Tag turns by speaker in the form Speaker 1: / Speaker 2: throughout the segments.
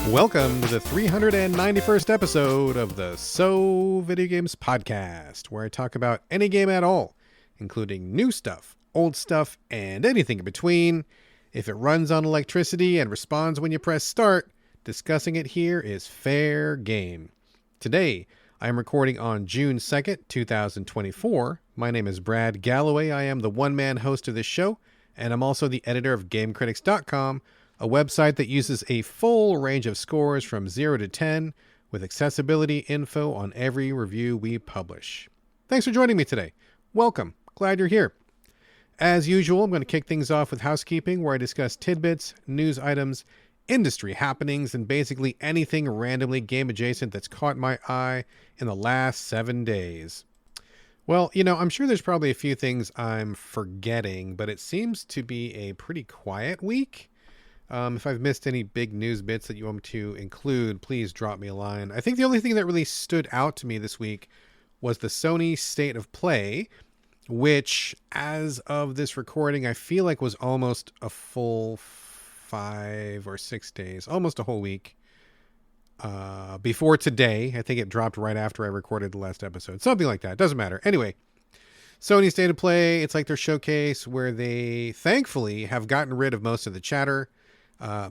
Speaker 1: Welcome to the 391st episode of the Video Games podcast, where I talk about any game at all, including new stuff, old stuff, and anything in between. If it runs on electricity and responds when you press start, discussing it here is fair game. Today, I am recording on June 2nd, 2024. My name is Brad Galloway. I am the one-man host of this show, and I'm also the editor of GameCritics.com, a website that uses a full range of scores from 0 to 10 with accessibility info on every review we publish. Thanks for joining me today. Welcome. Glad you're here. As usual, I'm going to kick things off with housekeeping, where I discuss tidbits, news items, industry happenings, and basically anything randomly game adjacent that's caught my eye in the last 7 days. Well, I'm sure there's probably a few things I'm forgetting, but it seems to be a pretty quiet week. If I've missed any big news bits that you want me to include, please drop me a line. I think the only thing that really stood out to me this week was the Sony State of Play, which, as of this recording, I feel like was almost a full 5 or 6 days, almost a whole week. Before today, I think it dropped right after I recorded the last episode. Something like that. Doesn't matter. Anyway, Sony State of Play, it's like their showcase where they, thankfully, have gotten rid of most of the chatter.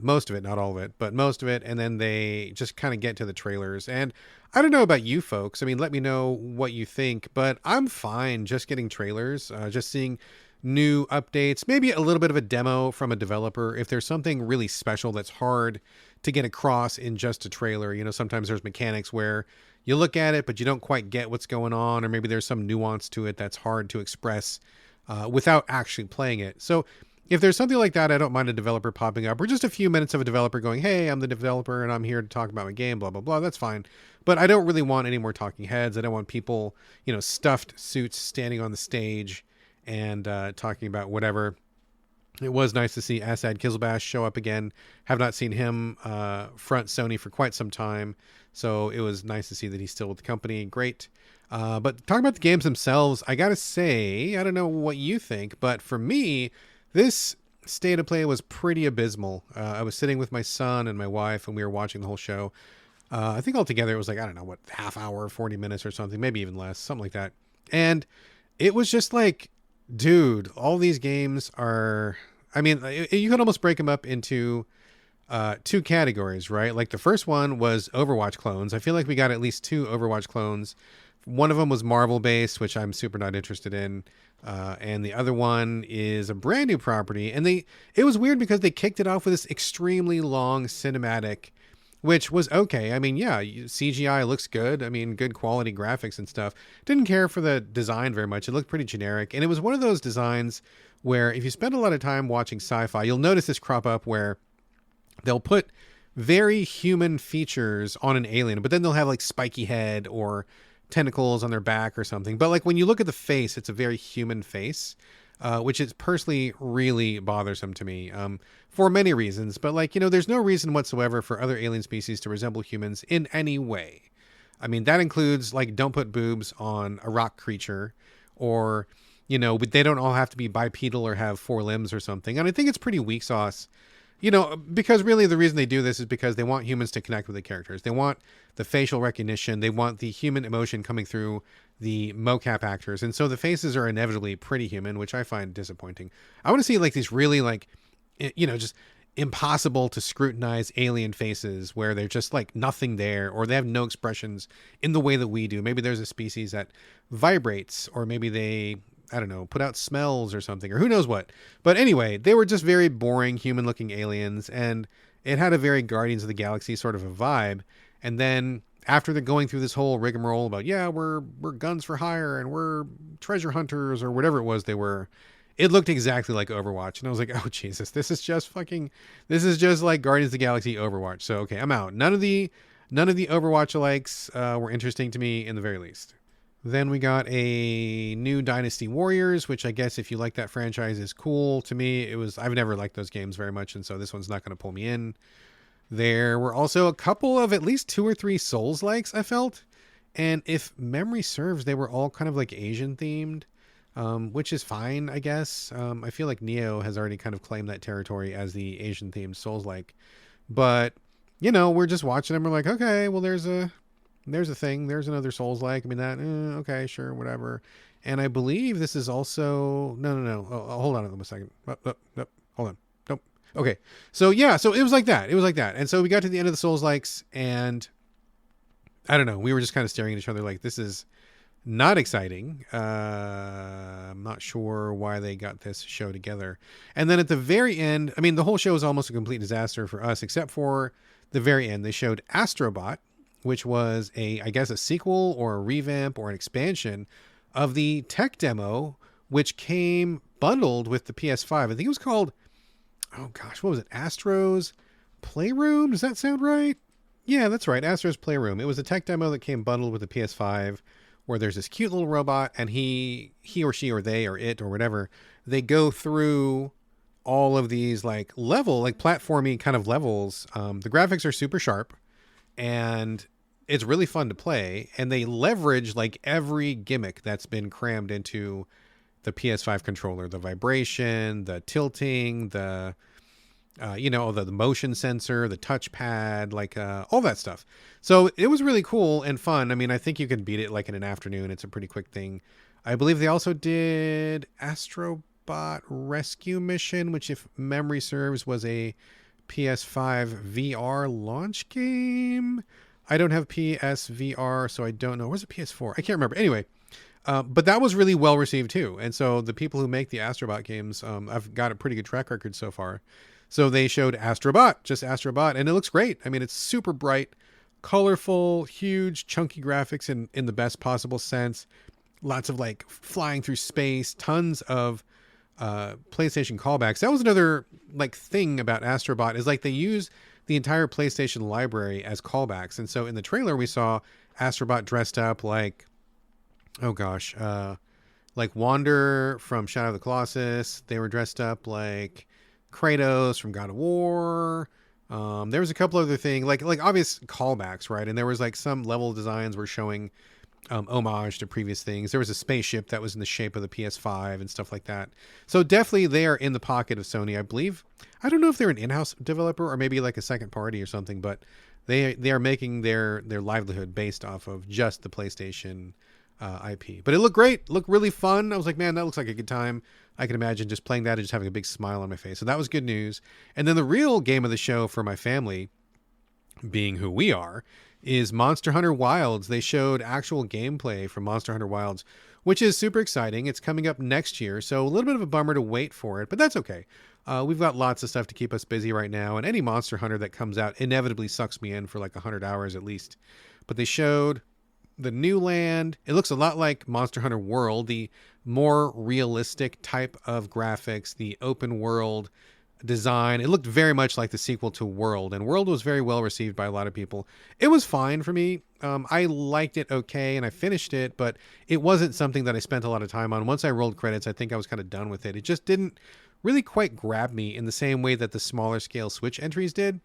Speaker 1: Most of it, not all of it, but most of it. And then they just kind of get to the trailers. And I don't know about you folks. I mean, let me know what you think, but I'm fine just getting trailers, just seeing new updates, maybe a little bit of a demo from a developer. If there's something really special that's hard to get across in just a trailer, sometimes there's mechanics where you look at it, but you don't quite get what's going on, or maybe there's some nuance to it that's hard to express without actually playing it. So if there's something like that, I don't mind a developer popping up, or just a few minutes of a developer going, hey, I'm the developer and I'm here to talk about my game, blah, blah, blah. That's fine. But I don't really want any more talking heads. I don't want people, stuffed suits standing on the stage and talking about whatever. It was nice to see Asad Kizilbash show up again. Have not seen him front Sony for quite some time. So it was nice to see that he's still with the company. Great. But talking about the games themselves, I got to say, I don't know what you think, but for me, this State of Play was pretty abysmal. I was sitting with my son and my wife, and we were watching the whole show. I think altogether it was like, I don't know, half hour, 40 minutes or something, maybe even less, something like that. And it was just like, dude, all these games are, you could almost break them up into two categories, right? Like the first one was Overwatch clones. I feel like we got at least 2 Overwatch clones. One of them was Marvel based, which I'm super not interested in. And the other one is a brand new property. And it was weird because they kicked it off with this extremely long cinematic, which was okay. I mean, yeah, CGI looks good. I mean, good quality graphics and stuff. Didn't care for the design very much. It looked pretty generic. And it was one of those designs where if you spend a lot of time watching sci-fi, you'll notice this crop up where they'll put very human features on an alien, but then they'll have like spiky head or tentacles on their back or something. But like when you look at the face, it's a very human face, which is personally really bothersome to me for many reasons. But like, there's no reason whatsoever for other alien species to resemble humans in any way. I mean, that includes like, don't put boobs on a rock creature, or, but they don't all have to be bipedal or have 4 limbs or something. And I think it's pretty weak sauce. Because really the reason they do this is because they want humans to connect with the characters. They want the facial recognition. They want the human emotion coming through the mocap actors. And so the faces are inevitably pretty human, which I find disappointing. I want to see like these really like, just impossible to scrutinize alien faces where they're just like nothing there, or they have no expressions in the way that we do. Maybe there's a species that vibrates, or maybe they, I don't know, put out smells or something, or who knows what. But anyway, they were just very boring human looking aliens, and it had a very Guardians of the Galaxy sort of a vibe. And then after they're going through this whole rigmarole about, yeah, we're guns for hire and we're treasure hunters or whatever it was they were, it looked exactly like Overwatch. And I was like, oh Jesus, this is just like Guardians of the Galaxy Overwatch. So okay, I'm out. None of the Overwatch likes were interesting to me in the very least. Then we got a new Dynasty Warriors, which I guess if you like that franchise is cool. To me, I've never liked those games very much, and so this one's not going to pull me in. There were also a couple of at least 2 or 3 Souls-likes, I felt. And if memory serves, they were all kind of like Asian themed, which is fine, I guess. I feel like Neo has already kind of claimed that territory as the Asian themed Souls-like. But we're just watching them. We're like, okay, well, there's a thing. There's another Souls-like. I mean, that, okay, sure, whatever. And I believe this is also, no. Oh, hold on a second. Nope. Hold on. Nope. Okay. So yeah, so it was like that. And so we got to the end of the Souls-likes, and I don't know. We were just kind of staring at each other like, this is not exciting. I'm not sure why they got this show together. And then at the very end, I mean, the whole show was almost a complete disaster for us, except for the very end. They showed Astrobot, which was I guess a sequel or a revamp or an expansion of the tech demo, which came bundled with the PS5. I think it was called, oh gosh, what was it? Astro's Playroom? Does that sound right? Yeah, that's right. Astro's Playroom. It was a tech demo that came bundled with the PS5, where there's this cute little robot, and he or she or they or it or whatever, they go through all of these like platformy kind of levels. The graphics are super sharp, and it's really fun to play, and they leverage like every gimmick that's been crammed into the PS5 controller: the vibration, the tilting, the motion sensor, the touchpad, like all that stuff. So it was really cool and fun. I mean, I think you can beat it like in an afternoon. It's a pretty quick thing. I believe they also did Astrobot Rescue Mission, which, if memory serves, was a PS5 VR launch game. I don't have PSVR, so I don't know. Where's the PS4? I can't remember. Anyway, but that was really well received too. And so the people who make the Astrobot games, I've got a pretty good track record so far. So they showed Astrobot, just Astrobot, and it looks great. I mean, it's super bright, colorful, huge, chunky graphics in the best possible sense. Lots of like flying through space, tons of PlayStation callbacks. That was another like thing about Astrobot, is like they use the entire PlayStation library as callbacks. And so in the trailer we saw Astrobot dressed up like, oh gosh, like Wander from Shadow of the Colossus. They were dressed up like Kratos from God of War. There was a couple other things, like obvious callbacks, right? And there was like some level designs were showing homage to previous things. There was a spaceship that was in the shape of the PS5 and stuff like that. So definitely they are in the pocket of Sony, I believe. I don't know if they're an in-house developer or maybe like a second party or something, but they are making their livelihood based off of just the PlayStation IP. But it looked great, looked really fun. I was like, man, that looks like a good time. I can imagine just playing that and just having a big smile on my face. So that was good news. And then the real game of the show for my family, being who we are, is Monster Hunter Wilds. They showed actual gameplay from Monster Hunter Wilds, which is super exciting. It's coming up next year, so a little bit of a bummer to wait for it, but that's okay. We've got lots of stuff to keep us busy right now, and any Monster Hunter that comes out inevitably sucks me in for like 100 hours at least. But they showed the new land. It looks a lot like Monster Hunter World, the more realistic type of graphics, the open world design. It looked very much like the sequel to World, and World was very well received by a lot of people. It was fine for me. I liked it okay, and I finished it, but it wasn't something that I spent a lot of time on. Once I rolled credits, I think I was kind of done with it. It just didn't really quite grab me in the same way that the smaller scale Switch entries did.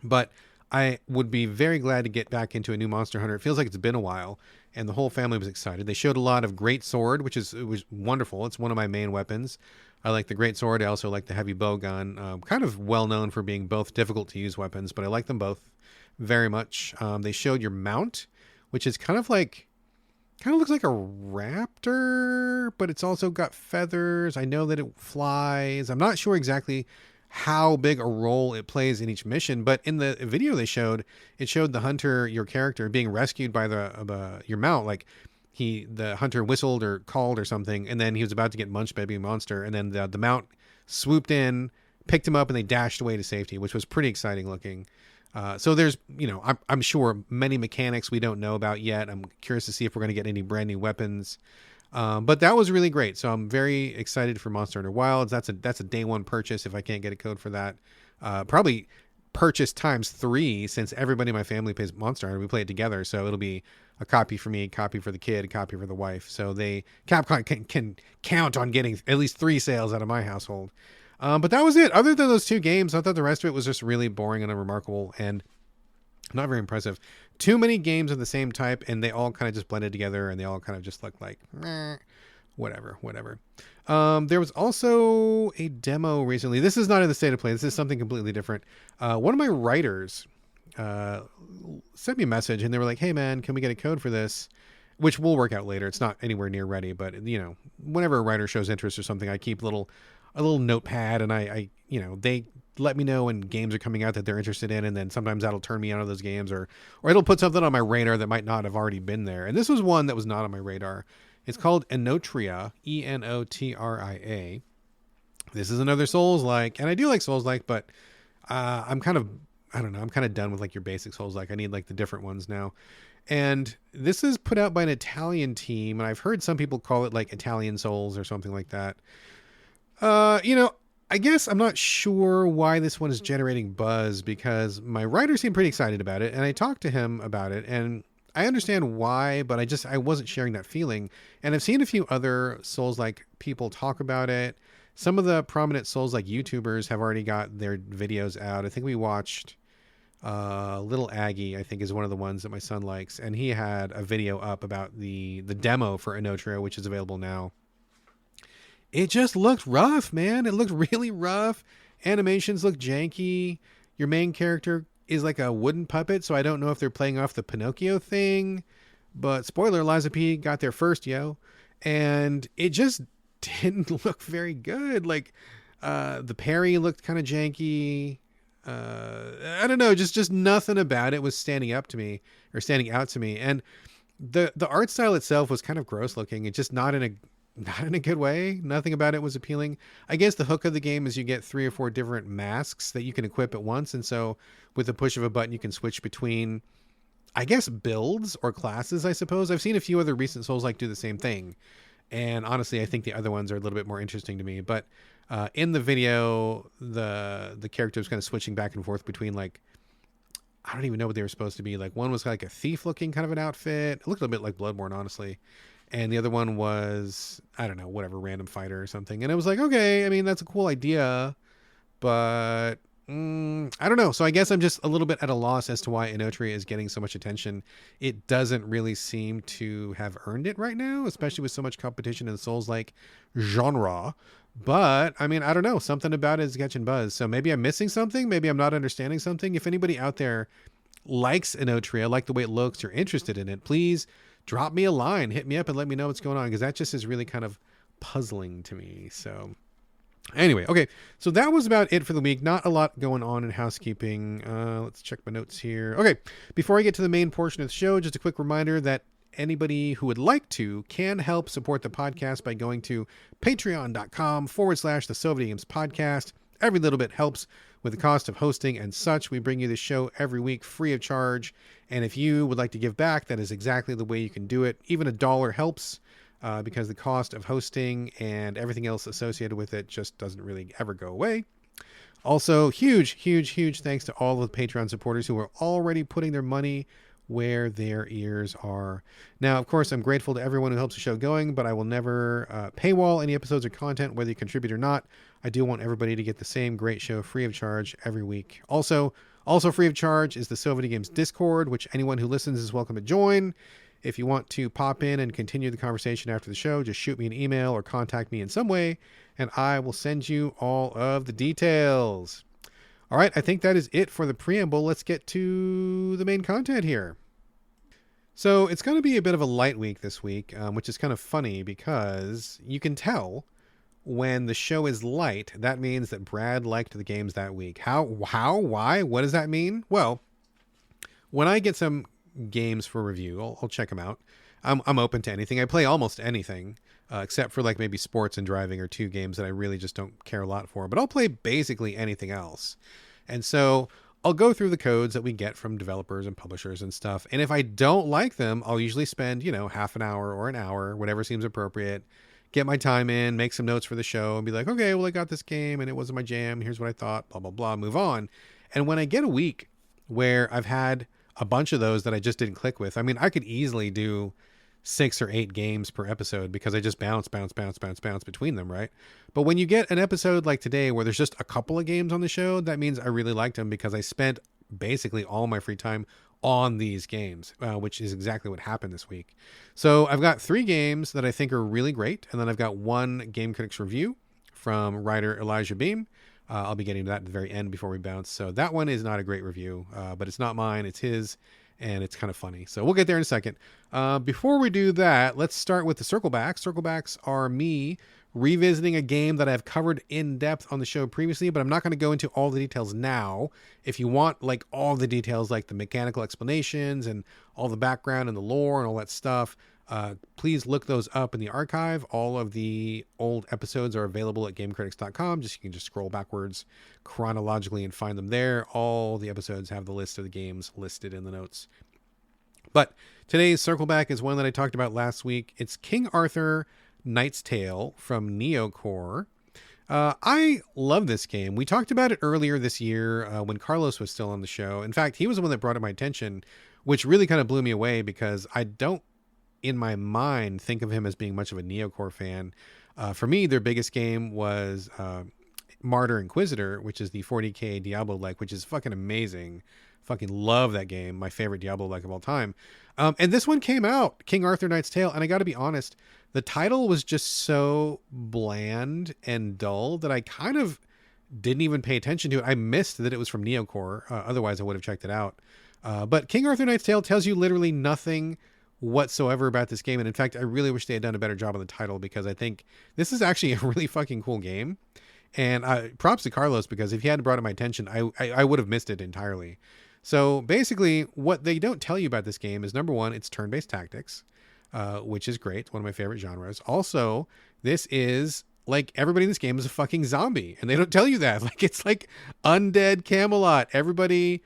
Speaker 1: But I would be very glad to get back into a new Monster Hunter. It feels like it's been a while, and the whole family was excited. They showed a lot of Great Sword, which was wonderful. It's one of my main weapons. I like the Great Sword. I also like the Heavy Bow Gun. Kind of well known for being both difficult to use weapons, but I like them both very much. They showed your mount, which is kind of looks like a raptor, but it's also got feathers. I know that it flies. I'm not sure exactly how big a role it plays in each mission, but in the video they showed, it showed the hunter, your character, being rescued by your mount. Like the hunter whistled or called or something, and then he was about to get munched by a big monster, and then the mount swooped in, picked him up, and they dashed away to safety, which was pretty exciting looking. So there's, I'm sure many mechanics we don't know about yet. I'm curious to see if we're going to get any brand new weapons. But that was really great. So I'm very excited for Monster Hunter Wilds. That's a day one purchase if I can't get a code for that. Probably purchase times 3, since everybody in my family plays Monster Hunter. We play it together. So it'll be a copy for me, a copy for the kid, a copy for the wife. So Capcom can count on getting at least 3 sales out of my household. But that was it. Other than those 2 games, I thought the rest of it was just really boring and unremarkable and not very impressive. Too many games of the same type, and they all kind of just blended together, and they all kind of just looked like, whatever. There was also a demo recently. This is not in the state of play. This is something completely different. One of my writers sent me a message and they were like, "Hey man, can we get a code for this?" Which will work out later. It's not anywhere near ready, but whenever a writer shows interest or something, I keep a little notepad, and I they let me know when games are coming out that they're interested in, and then sometimes that'll turn me on to those games, or it'll put something on my radar that might not have already been there. And this was one that was not on my radar. It's called Enotria, Enotria. This is another Souls-like, and I do like Souls-like, but I'm kind of, I don't know, I'm kind of done with like your basic Souls-like. I need like the different ones now. And this is put out by an Italian team, and I've heard some people call it like Italian Souls or something like that. I guess I'm not sure why this one is generating buzz, because my writer seemed pretty excited about it, and I talked to him about it, and I understand why, but I wasn't sharing that feeling. And I've seen a few other Souls-like people talk about it. Some of the prominent Souls-like YouTubers have already got their videos out. I think we watched Little Aggie, I think, is one of the ones that my son likes, and he had a video up about the demo for Enotria, which is available now. It just looked rough, man. It looked really rough. Animations look janky. Your main character is like a wooden puppet, so I don't know if they're playing off the Pinocchio thing. But spoiler, Liza P got there first, yo. And it just didn't look very good. Like, the parry looked kind of janky. I don't know, just nothing about it was standing out to me. And the art style itself was kind of gross looking. It's just not in a good way. Nothing about it was appealing. I guess the hook of the game is you get 3 or 4 different masks that you can equip at once. And so with the push of a button, you can switch between, I guess, builds or classes, I suppose. I've seen a few other recent Souls-like do the same thing. And honestly, I think the other ones are a little bit more interesting to me. But in the video, the character was kind of switching back and forth between, like, I don't even know what they were supposed to be. Like, one was like a thief looking kind of an outfit. It looked a bit like Bloodborne, honestly. And the other one was, I don't know, whatever, random fighter or something. And it was like, okay, I mean, that's a cool idea, but I don't know. So I guess I'm just a little bit at a loss as to why Enotria is getting so much attention. It doesn't really seem to have earned it right now, especially with so much competition in the Souls-like genre. But I mean, I don't know. Something about it is catching buzz. So maybe I'm missing something. Maybe I'm not understanding something. If anybody out there likes Enotria, like the way it looks, you're interested in it, please drop me a line, hit me up and let me know what's going on, because that just is really kind of puzzling to me. So anyway, okay, so that was about it for the week. Not a lot going on in housekeeping. Let's check my notes here. Okay, before I get to the main portion of the show, just a quick reminder that anybody who would like to can help support the podcast by going to patreon.com/the So Videogames podcast. Every little bit helps with the cost of hosting and such. We bring you the show every week free of charge. And if you would like to give back, that is exactly the way you can do it. Even $1 helps because the cost of hosting and everything else associated with it just doesn't really ever go away. Also, huge thanks to all of the Patreon supporters who are already putting their money where their ears are. Now, of course, I'm grateful to everyone who helps the show going, but I will never paywall any episodes or content, whether you contribute or not. I do want everybody to get the same great show free of charge every week. Also free of charge is the So Videogames Discord, which anyone who listens is welcome to join. If you want to pop in and continue the conversation after the show, just shoot me an email or contact me in some way, and I will send you all of the details. All right, I think that is it for the preamble. Let's get to the main content here. So it's going to be a bit of a light week this week, which is kind of funny because you can tell when the show is light, that means that Brad liked the games that week. How, why, what does that mean? Well, when I get some games for review, I'll check them out. I'm open to anything. I play almost anything, except for like maybe sports and driving or 2 games that I really just don't care a lot for, but I'll play basically anything else. And so I'll go through the codes that we get from developers and publishers and stuff. And if I don't like them, I'll usually spend, half an hour or an hour, whatever seems appropriate, get my time in, make some notes for the show and be like, okay, well, I got this game and it wasn't my jam. Here's what I thought, blah, blah, blah, move on. And when I get a week where I've had a bunch of those that I just didn't click with, I mean, I could easily do 6 or 8 games per episode because I just bounce between them, right? But when you get an episode like today where there's just a couple of games on the show, that means I really liked them because I spent basically all my free time on these games, which is exactly what happened this week. So I've got 3 games that I think are really great, and then I've got 1 Game Critics review from writer Elijah Beam. I'll be getting to that at the very end before we bounce. So that one is not a great review, but it's not mine. It's his, and it's kind of funny. So we'll get there in a second. Before we do that, let's start with the circle backs. Circle backs are me revisiting a game that I've covered in depth on the show previously, but I'm not going to go into all the details now. If you want like all the details, like the mechanical explanations and all the background and the lore and all that stuff, please look those up in the archive. All of the old episodes are available at gamecritics.com. You can just scroll backwards chronologically and find them there. All the episodes have the list of the games listed in the notes. But today's circle back is one that I talked about last week. It's King Arthur Knight's Tale from Neocore. I love this game. We talked about it earlier this year when Carlos was still on the show. In fact, he was the one that brought it to my attention, which really kind of blew me away because I don't, in my mind, think of him as being much of a Neocore fan. For me, their biggest game was Martyr Inquisitor, which is the 40k Diablo-like, which is fucking amazing. Fucking love that game. My favorite Diablo-like of all time. And this one came out, King Arthur Knight's Tale, and I got to be honest, the title was just so bland and dull that I kind of didn't even pay attention to it. I missed that it was from Neocore. Otherwise, I would have checked it out. But King Arthur Knight's Tale tells you literally nothing whatsoever about this game. And in fact, I really wish they had done a better job on the title because I think this is actually a really fucking cool game. And props to Carlos, because if he hadn't brought it to my attention, I would have missed it entirely. So basically, what they don't tell you about this game is, number one, it's turn-based tactics, which is great. One of my favorite genres. Also, this is like everybody in this game is a fucking zombie, and they don't tell you that. Like, it's like undead Camelot. Everybody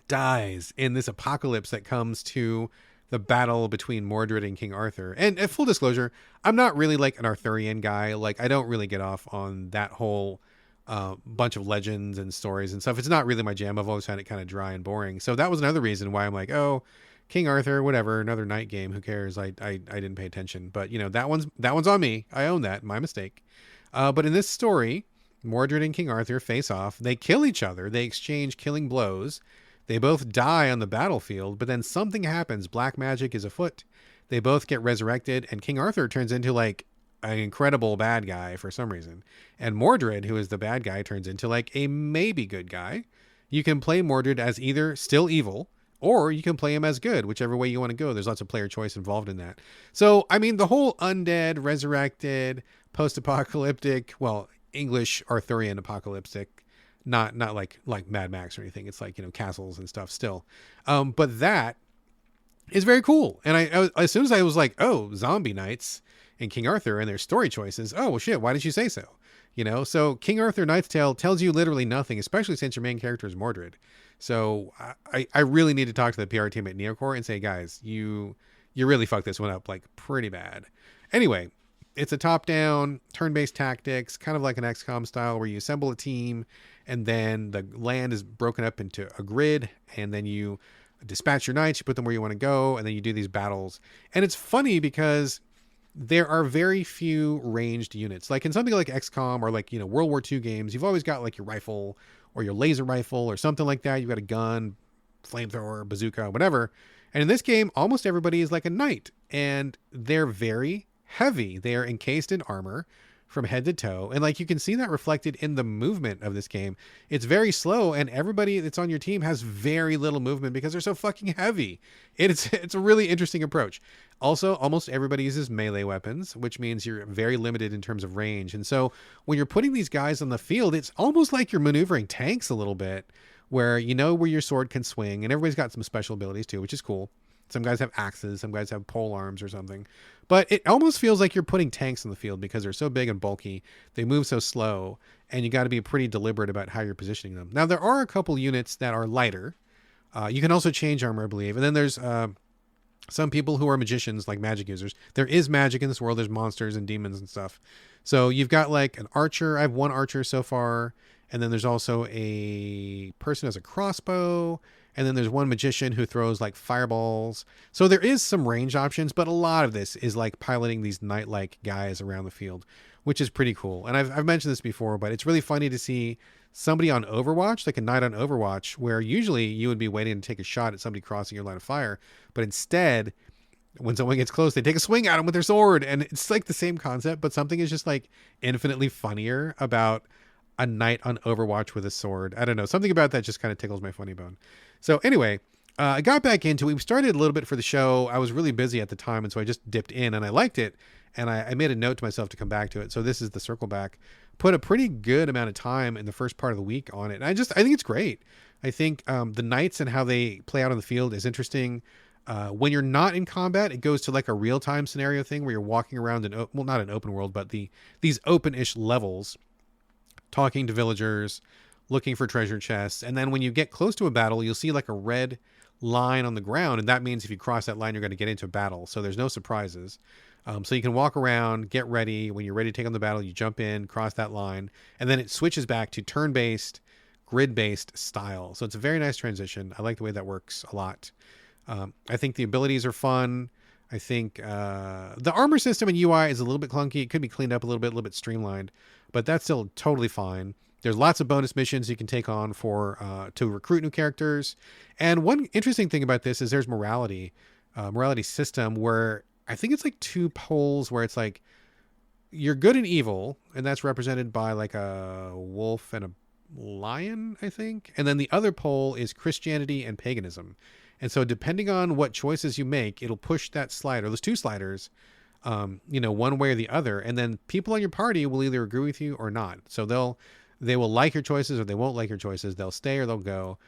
Speaker 1: dies in this apocalypse that comes to the battle between Mordred and King Arthur. And full disclosure, I'm not really like an Arthurian guy. Like, I don't really get off on that whole bunch of legends and stories and stuff. It's not really my jam. I've always found it kind of dry and boring. So that was another reason why I'm like, oh, King Arthur, whatever, another night game. Who cares? I didn't pay attention. But you know, that one's on me. I own that. My mistake. But in this story, Mordred and King Arthur face off. They kill each other. They exchange killing blows. They both die on the battlefield, but then something happens. Black magic is afoot. They both get resurrected, and King Arthur turns into like an incredible bad guy for some reason. And Mordred, who is the bad guy, turns into like a maybe good guy. You can play Mordred as either still evil, or you can play him as good, whichever way you want to go. There's lots of player choice involved in that. So, I mean, the whole undead, resurrected, post-apocalyptic, well, English Arthurian apocalyptic, not like Mad Max or anything. It's like, you know, castles and stuff still. But that is very cool. And I as soon as I was like, oh, zombie knights and King Arthur and their story choices, oh, well, shit, why did you say so? You know, so King Arthur Knight's Tale tells you literally nothing, especially since your main character is Mordred. So I really need to talk to the PR team at Neocore and say, guys, you really fucked this one up like pretty bad. Anyway, it's a top-down, turn-based tactics, kind of like an XCOM style, where you assemble a team, and then the land is broken up into a grid, and then you dispatch your knights, you put them where you want to go, and then you do these battles. And it's funny because there are very few ranged units. Like in something like XCOM or like, you know, World War II games, you've always got like your rifle or your laser rifle or something like that. You've got a gun, flamethrower, bazooka, whatever. And in this game, almost everybody is like a knight, and they're very heavy. They are encased in armor from head to toe. And like, you can see that reflected in the movement of this game. It's very slow, and everybody that's on your team has very little movement because they're so fucking heavy. It's a really interesting approach. Also, almost everybody uses melee weapons, which means you're very limited in terms of range. And so when you're putting these guys on the field, it's almost like you're maneuvering tanks a little bit, where you know where your sword can swing, and everybody's got some special abilities too, which is cool. Some guys have axes, some guys have pole arms or something. But it almost feels like you're putting tanks in the field because they're so big and bulky. They move so slow, and you got to be pretty deliberate about how you're positioning them. Now, there are a couple units that are lighter. You can also change armor, I believe. And then there's some people who are magicians, like magic users. There is magic in this world. There's monsters and demons and stuff. So you've got like an archer. I have one archer so far. And then there's also a person who has a crossbow. And then there's one magician who throws like fireballs. So there is some range options, but a lot of this is like piloting these knight-like guys around the field, which is pretty cool. And I've mentioned this before, but it's really funny to see somebody on Overwatch, like a knight on Overwatch, where usually you would be waiting to take a shot at somebody crossing your line of fire. But instead, when someone gets close, they take a swing at them with their sword. And it's like the same concept, but something is just like infinitely funnier about a knight on Overwatch with a sword. I don't know. Something about that just kind of tickles my funny bone. So anyway, I got back into it. We started a little bit for the show. I was really busy at the time, and so I just dipped in, and I liked it. And I made a note to myself to come back to it. So this is the circle back. Put a pretty good amount of time in the first part of the week on it. And I think it's great. I think the knights and how they play out on the field is interesting. When you're not in combat, it goes to like a real-time scenario thing where you're walking around in, well, not an open world, but these open-ish levels, talking to villagers, looking for treasure chests. And then when you get close to a battle, you'll see like a red line on the ground. And that means if you cross that line, you're going to get into a battle. So there's no surprises. So you can walk around, get ready. When you're ready to take on the battle, you jump in, cross that line, and then it switches back to turn-based, grid-based style. So it's a very nice transition. I like the way that works a lot. I think the abilities are fun. I think the armor system and UI is a little bit clunky. It could be cleaned up a little bit streamlined, but that's still totally fine. There's lots of bonus missions you can take on for to recruit new characters. And one interesting thing about this is there's morality system where I think it's like two poles where it's like you're good and evil, and that's represented by like a wolf and a lion, I think. And then the other pole is Christianity and paganism. And so depending on what choices you make, it'll push that slider. There's two sliders, one way or the other. And then people on your party will either agree with you or not. So they will like your choices or they won't like your choices. They'll stay or they'll go.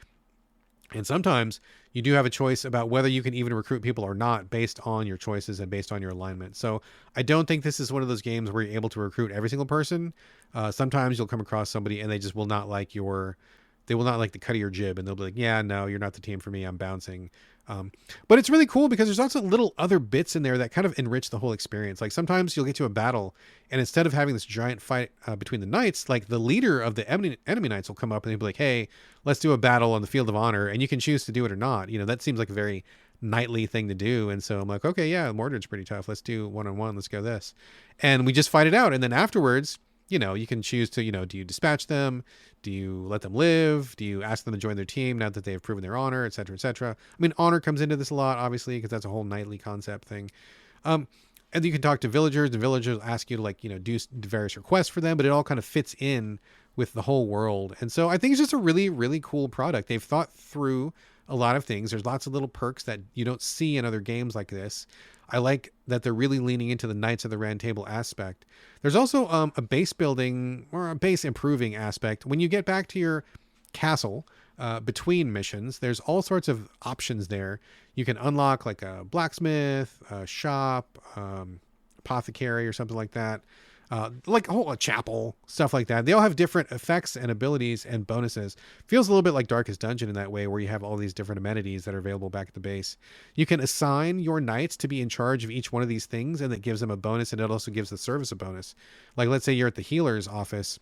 Speaker 1: And sometimes you do have a choice about whether you can even recruit people or not based on your choices and based on your alignment. So I don't think this is one of those games where you're able to recruit every single person. Sometimes you'll come across somebody and they just will not like they will not like the cut of your jib, and they'll be like, yeah, no, you're not the team for me. I'm bouncing. But it's really cool because there's lots of little other bits in there that kind of enrich the whole experience. Like sometimes you'll get to a battle, and instead of having this giant fight between the knights, like the leader of the enemy knights will come up and they'll be like, hey, let's do a battle on the field of honor, and you can choose to do it or not. That seems like a very knightly thing to do. And so I'm like, okay, yeah, Mordred's pretty tough. Let's do one-on-one. Let's go this. And we just fight it out. And then afterwards, you can choose to, do you dispatch them? Do you let them live? Do you ask them to join their team now that they've proven their honor, et cetera, et cetera? I mean, honor comes into this a lot, obviously, because that's a whole knightly concept thing. And you can talk to villagers. The villagers ask you to do various requests for them, but it all kind of fits in with the whole world. And so I think it's just a really, really cool product. They've thought through a lot of things. There's lots of little perks that you don't see in other games like this. I like that they're really leaning into the Knights of the Round Table aspect. There's also a base building or a base improving aspect. When you get back to your castle between missions, there's all sorts of options there. You can unlock like a blacksmith, a shop, apothecary or something like that. Like a chapel, stuff like that. They all have different effects and abilities and bonuses. Feels a little bit like Darkest Dungeon in that way, where you have all these different amenities that are available back at the base. You can assign your knights to be in charge of each one of these things, and that gives them a bonus, and it also gives the service a bonus. Like, let's say you're at the healer's office,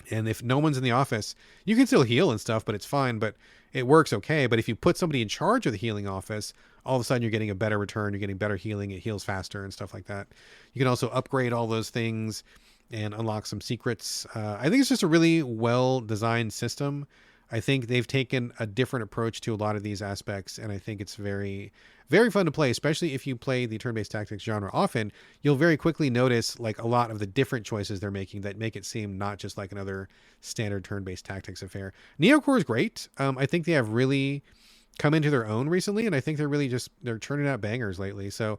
Speaker 1: and if no one's in the office, you can still heal and stuff, but it's fine, but it works okay. But if you put somebody in charge of the healing office, all of a sudden you're getting a better return, you're getting better healing, it heals faster and stuff like that. You can also upgrade all those things and unlock some secrets. I think it's just a really well-designed system. I think they've taken a different approach to a lot of these aspects, and I think it's very, very fun to play, especially if you play the turn-based tactics genre often. You'll very quickly notice like a lot of the different choices they're making that make it seem not just like another standard turn-based tactics affair. Neocore is great. I think they have really come into their own recently, and I think they're turning out bangers lately. So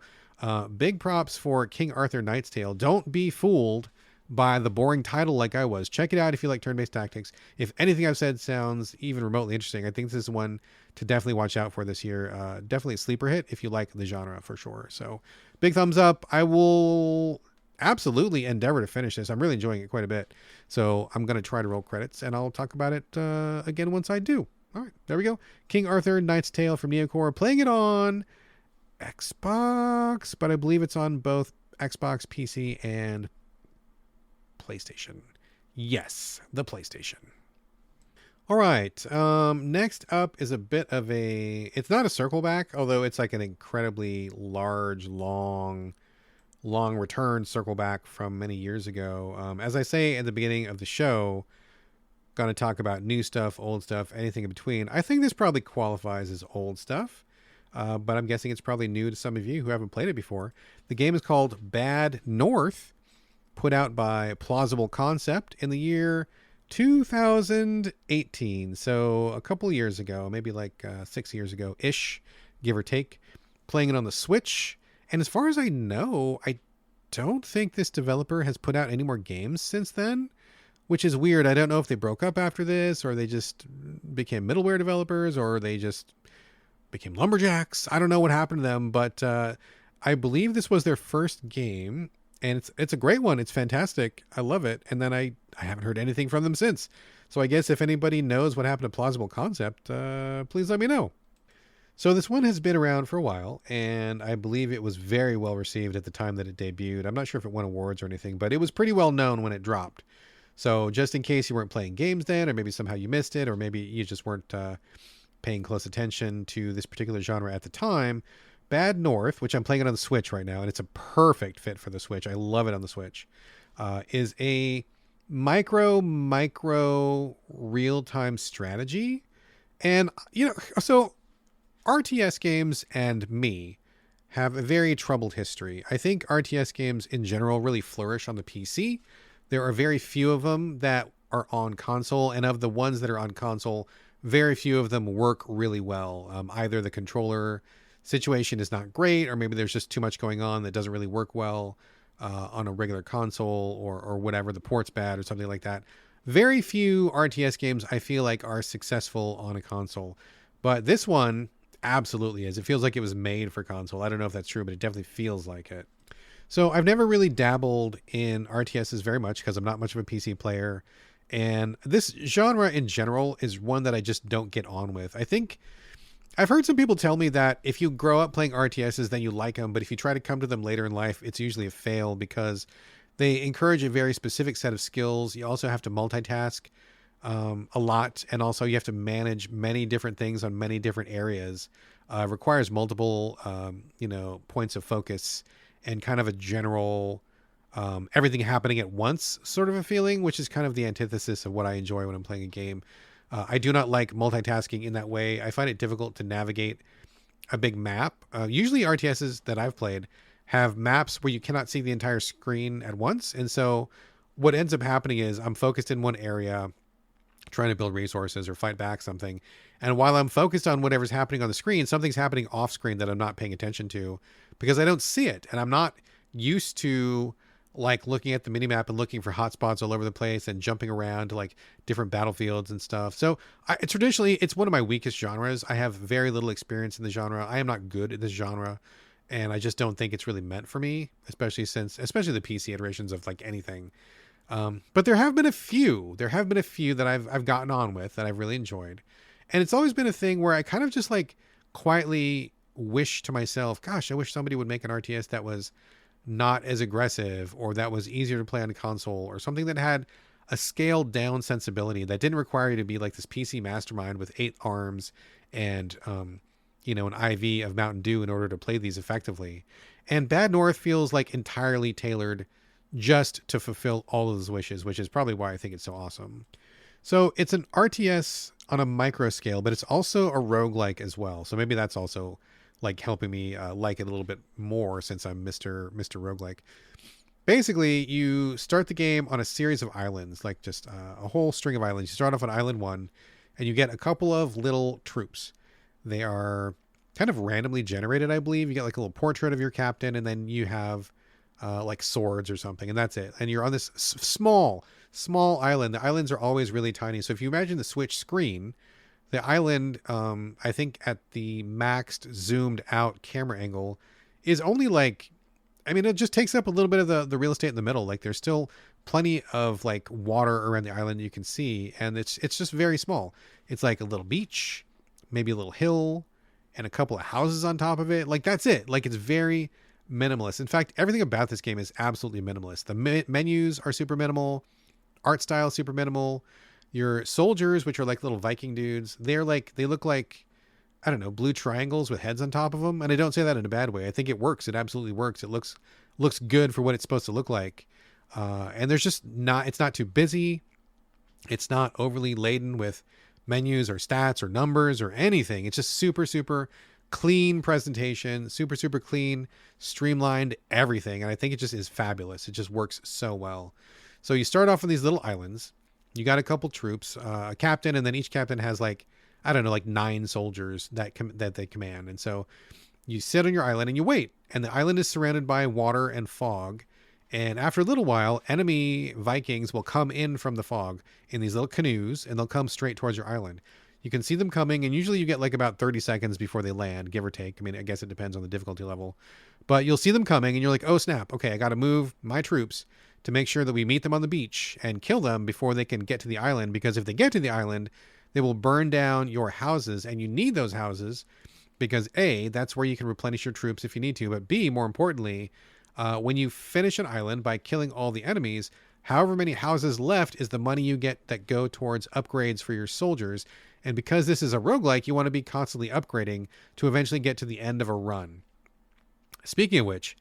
Speaker 1: big props for King Arthur Knight's Tale. Don't be fooled by the boring title like I was. Check it out if you like turn-based tactics. If anything I've said sounds even remotely interesting, I think this is one to definitely watch out for this year. Definitely a sleeper hit if you like the genre for sure. So big thumbs up. I will absolutely endeavor to finish this. I'm really enjoying it quite a bit. So I'm going to try to roll credits, and I'll talk about it again once I do. All right, there we go. King Arthur Knight's Tale from Neocore. Playing it on Xbox, but I believe it's on both Xbox, PC, and PlayStation. Yes, the PlayStation. All right. Next up is a bit of it's not a circle back, although it's like an incredibly large, long return circle back from many years ago. As I say at the beginning of the show, going to talk about new stuff, old stuff, anything in between. I think this probably qualifies as old stuff, but I'm guessing it's probably new to some of you who haven't played it before. The game is called Bad North, put out by Plausible Concept in the year 2018, so a couple years ago, maybe like 6 years ago ish, give or take, playing it on the Switch. And as far as I know, I don't think this developer has put out any more games since then, which is weird. I don't know if they broke up after this, or they just became middleware developers, or they just became lumberjacks. I don't know what happened to them, but I believe this was their first game, and it's a great one. It's fantastic. I love it. And then I haven't heard anything from them since. So I guess if anybody knows what happened to Plausible Concept, please let me know. So this one has been around for a while, and I believe it was very well received at the time that it debuted. I'm not sure if it won awards or anything, but it was pretty well known when it dropped. So just in case you weren't playing games then, or maybe somehow you missed it, or maybe you just weren't paying close attention to this particular genre at the time, Bad North, which I'm playing it on the Switch right now, and it's a perfect fit for the Switch. I love it on the Switch, is a micro real-time strategy. And, so RTS games and me have a very troubled history. I think RTS games in general really flourish on the PC. There are very few of them that are on console, and of the ones that are on console, very few of them work really well. Either the controller situation is not great, or maybe there's just too much going on that doesn't really work well on a regular console, or whatever, the port's bad or something like that. Very few RTS games I feel like are successful on a console, but this one absolutely is. It feels like it was made for console. I don't know if that's true, but it definitely feels like it. So I've never really dabbled in RTSs very much because I'm not much of a PC player. And this genre in general is one that I just don't get on with. I think I've heard some people tell me that if you grow up playing RTSs, then you like them. But if you try to come to them later in life, it's usually a fail because they encourage a very specific set of skills. You also have to multitask a lot. And also you have to manage many different things on many different areas. Requires multiple, points of focus and kind of a general everything happening at once sort of a feeling, which is kind of the antithesis of what I enjoy when I'm playing a game. I do not like multitasking in that way. I find it difficult to navigate a big map. Usually RTSs that I've played have maps where you cannot see the entire screen at once. And so what ends up happening is I'm focused in one area trying to build resources or fight back something. And while I'm focused on whatever's happening on the screen, something's happening off screen that I'm not paying attention to because I don't see it. And I'm not used to like looking at the minimap and looking for hotspots all over the place and jumping around to like different battlefields and stuff. So traditionally, it's one of my weakest genres. I have very little experience in the genre. I am not good at this genre, and I just don't think it's really meant for me, especially the PC iterations of like anything. But there have been a few that I've gotten on with that I've really enjoyed. And it's always been a thing where I kind of just like quietly wish to myself, gosh, I wish somebody would make an RTS that was not as aggressive, or that was easier to play on a console, or something that had a scaled down sensibility that didn't require you to be like this PC mastermind with 8 arms and, an IV of Mountain Dew in order to play these effectively. And Bad North feels like entirely tailored just to fulfill all of those wishes, which is probably why I think it's so awesome. So it's an RTS on a micro scale, but it's also a roguelike as well. So maybe that's also like helping me like it a little bit more since I'm Mr. Roguelike. Basically, you start the game on a series of islands, like just a whole string of islands. You start off on island 1 and you get a couple of little troops. They are kind of randomly generated, I believe. You get like a little portrait of your captain, and then you have like swords or something, and that's it. And you're on this small island. The islands are always really tiny. So if you imagine the Switch screen, the island, I think at the maxed zoomed out camera angle is only like, it just takes up a little bit of the real estate in the middle. Like there's still plenty of like water around the island you can see. And it's just very small. It's like a little beach, maybe a little hill, and a couple of houses on top of it. Like that's it. Like it's very minimalist. In fact, everything about this game is absolutely minimalist. The menus are super minimal, art style super minimal. Your soldiers, which are like little Viking dudes, they look like, I don't know, blue triangles with heads on top of them. And I don't say that in a bad way. I think it works. It absolutely works. It looks good for what it's supposed to look like. And it's not too busy. It's not overly laden with menus or stats or numbers or anything. It's just super, super clean presentation, super, super clean, streamlined everything. And I think it just is fabulous. It just works so well. So you start off on these little islands. You got a couple troops, a captain, and then each captain has like, I don't know, like 9 soldiers that they command. And so you sit on your island and you wait. And the island is surrounded by water and fog. And after a little while, enemy Vikings will come in from the fog in these little canoes, and they'll come straight towards your island. You can see them coming, and usually you get like about 30 seconds before they land, give or take. I mean, I guess it depends on the difficulty level. But you'll see them coming, and you're like, oh, snap. Okay, I got to move my troops to make sure that we meet them on the beach and kill them before they can get to the island. Because if they get to the island, they will burn down your houses, and you need those houses because A, that's where you can replenish your troops if you need to. But B, more importantly, when you finish an island by killing all the enemies, however many houses left is the money you get that go towards upgrades for your soldiers. And because this is a roguelike, you want to be constantly upgrading to eventually get to the end of a run. Speaking of which,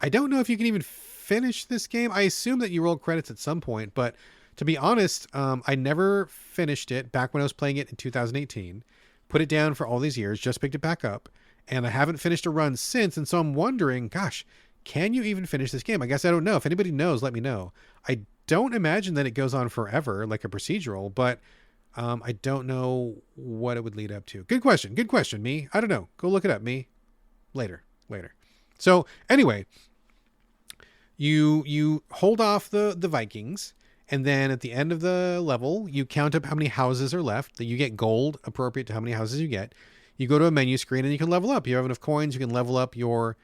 Speaker 1: I don't know if you can even finish this game. I assume that you roll credits at some point, but to be honest, I never finished it back when I was playing it in 2018. Put it down for all these years, just picked it back up, and I haven't finished a run since. And so I'm wondering, gosh, can you even finish this game? I guess I don't know. If anybody knows, let me know. I don't imagine that it goes on forever like a procedural, but I don't know what it would lead up to. Good question. Good question, me. I don't know. Go look it up, me. Later. So anyway, you hold off the Vikings, and then at the end of the level, you count up how many houses are left. That you get gold appropriate to how many houses you get. You go to a menu screen and you can level up. You have enough coins, you can level up your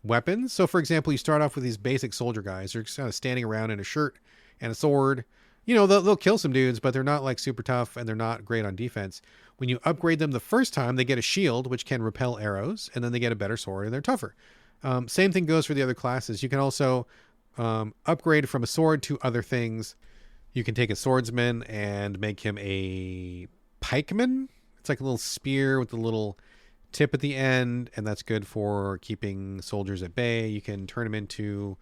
Speaker 1: weapons. So for example, you start off with these basic soldier guys. They're just kind of standing around in a shirt and a sword. You know, they'll kill some dudes, but they're not like super tough, and they're not great on defense. When you upgrade them the first time, they get a shield, which can repel arrows, and then they get a better sword, and they're tougher. Same thing goes for the other classes. You can also upgrade from a sword to other things. You can take a swordsman and make him a pikeman. It's like a little spear with a little tip at the end, and that's good for keeping soldiers at bay. You can turn him into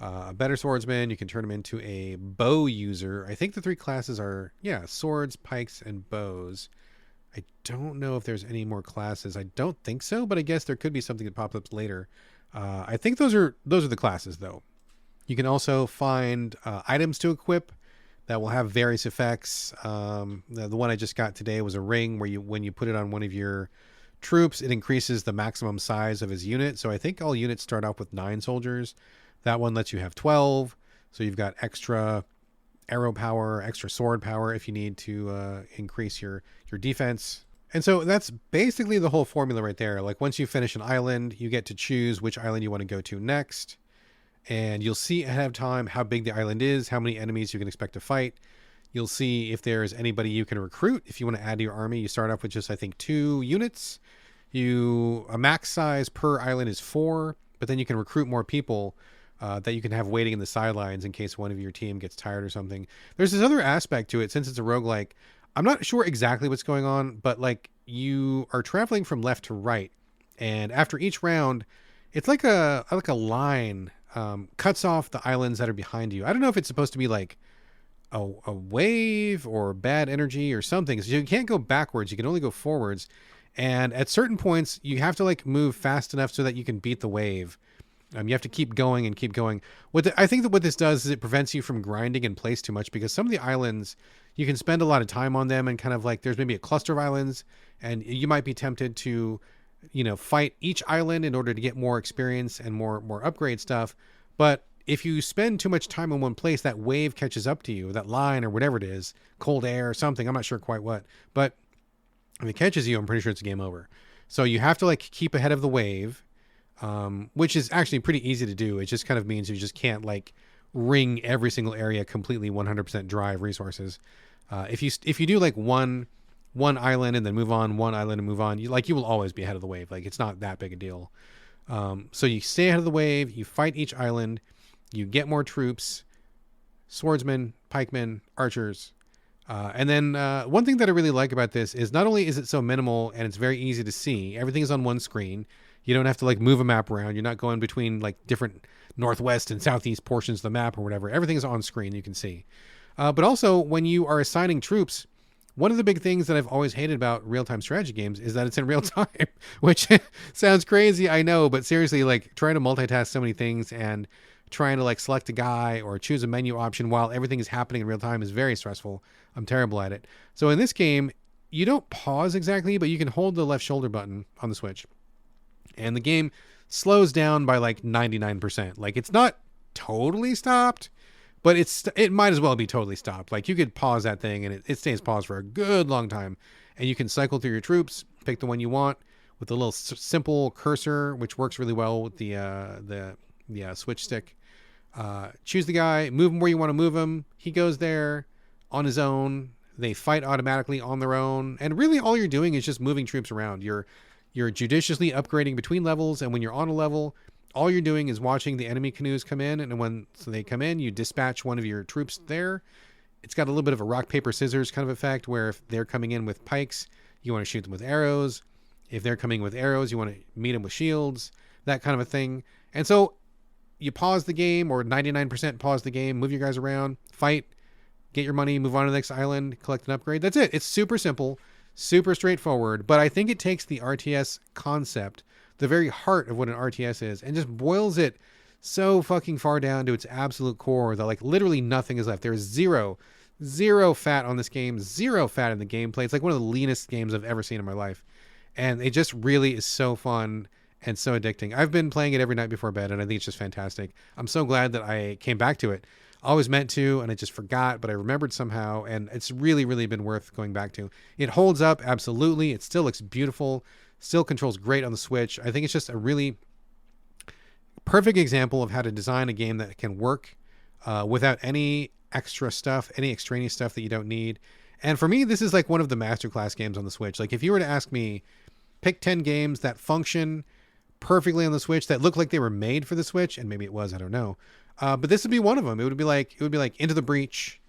Speaker 1: a better swordsman. You can turn him into a bow user. I think the 3 classes are, swords, pikes, and bows. I don't know if there's any more classes. I don't think so, but I guess there could be something that pops up later. I think those are the classes, though. You can also find items to equip that will have various effects. The one I just got today was a ring where when you put it on one of your troops, it increases the maximum size of his unit. So I think all units start off with 9 soldiers. That one lets you have 12. So you've got extra arrow power, extra sword power if you need to increase your defense. And so that's basically the whole formula right there. Like once you finish an island, you get to choose which island you want to go to next. And you'll see ahead of time how big the island is, how many enemies you can expect to fight. You'll see if there's anybody you can recruit. If you want to add to your army, you start off with just, I think, 2 units. A max size per island is 4, but then you can recruit more people that you can have waiting in the sidelines in case one of your team gets tired or something. There's this other aspect to it. Since it's a roguelike, I'm not sure exactly what's going on, but like you are traveling from left to right, and after each round, it's like a line cuts off the islands that are behind you. I don't know if it's supposed to be like a wave or bad energy or something. So you can't go backwards. You can only go forwards. And at certain points, you have to like move fast enough so that you can beat the wave. You have to keep going and keep going. I think that what this does is it prevents you from grinding in place too much, because some of the islands, you can spend a lot of time on them, and kind of like there's maybe a cluster of islands, and you might be tempted to, fight each island in order to get more experience and more upgrade stuff. But if you spend too much time in one place, that wave catches up to you, that line or whatever it is, cold air or something. I'm not sure quite what, but if it catches you, I'm pretty sure it's a game over. So you have to like keep ahead of the wave, which is actually pretty easy to do. It just kind of means you just can't like ring every single area completely 100% dry of resources. If you do like one island and then move on, one island and move on, you will always be ahead of the wave. Like it's not that big a deal. So you stay ahead of the wave, you fight each island, you get more troops, swordsmen, pikemen, archers. And then one thing that I really like about this is not only is it so minimal and it's very easy to see, everything is on one screen. You don't have to like move a map around. You're not going between like different northwest and southeast portions of the map or whatever. Everything is on screen, you can see. But also when you are assigning troops, one of the big things that I've always hated about real-time strategy games is that it's in real time, which sounds crazy, I know, but seriously, like trying to multitask so many things and trying to like select a guy or choose a menu option while everything is happening in real time is very stressful. I'm terrible at it. So in this game, you don't pause exactly, but you can hold the left shoulder button on the Switch, and the game slows down by like 99%. Like, it's not totally stopped, but it might as well be totally stopped. Like, you could pause that thing and it stays paused for a good long time, and you can cycle through your troops, pick the one you want with a little simple cursor, which works really well with the Switch stick. Choose the guy, move him where you want to move him. He goes there on his own. They fight automatically on their own, and really all you're doing is just moving troops around. You're judiciously upgrading between levels, and when you're on a level, all you're doing is watching the enemy canoes come in, and when they come in, you dispatch one of your troops there. It's got a little bit of a rock, paper, scissors kind of effect, where if they're coming in with pikes, you want to shoot them with arrows. If they're coming with arrows, you want to meet them with shields, that kind of a thing. And so you pause the game, or 99% pause the game, move your guys around, fight, get your money, move on to the next island, collect an upgrade. That's it. It's super simple, super straightforward, but I think it takes the RTS concept, the very heart of what an RTS is, and just boils it so fucking far down to its absolute core that like literally nothing is left. There's zero fat on this game, zero fat in the gameplay. It's like one of the leanest games I've ever seen in my life. And it just really is so fun and so addicting. I've been playing it every night before bed, and I think it's just fantastic. I'm so glad that I came back to it. I always meant to, and I just forgot, but I remembered somehow, and it's really, really been worth going back to. It holds up, absolutely. It still looks beautiful, still controls great on the Switch. I think it's just a really perfect example of how to design a game that can work without any extra stuff, any extraneous stuff that you don't need. And for me, this is like one of the masterclass games on the Switch. Like, if you were to ask me, pick 10 games that function perfectly on the Switch, that look like they were made for the Switch, and maybe it was, I don't know. But this would be one of them. It would be like Into the Breach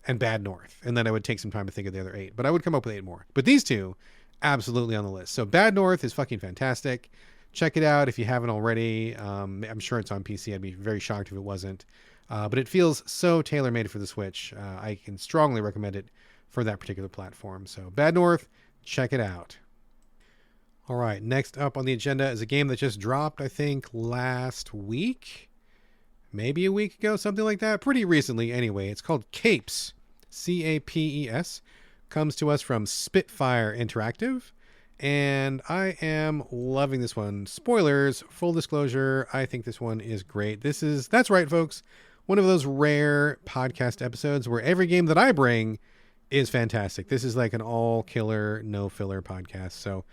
Speaker 1: and Bad North. And then I would take some time to think of the other 8. But I would come up with 8 more. But these two, absolutely on the list. So Bad North is fucking fantastic. Check it out if you haven't already. I'm sure it's on PC. I'd be very shocked if it wasn't. But it feels so tailor-made for the Switch. I can strongly recommend it for that particular platform. So Bad North, check it out. All right, next up on the agenda is a game that just dropped, I think, last week. Maybe a week ago, something like that. Pretty recently, anyway. It's called Capes. C-A-P-E-S. Comes to us from Spitfire Interactive. And I am loving this one. Spoilers, full disclosure, I think this one is great. That's right, folks, one of those rare podcast episodes where every game that I bring is fantastic. This is like an all-killer, no-filler podcast. So,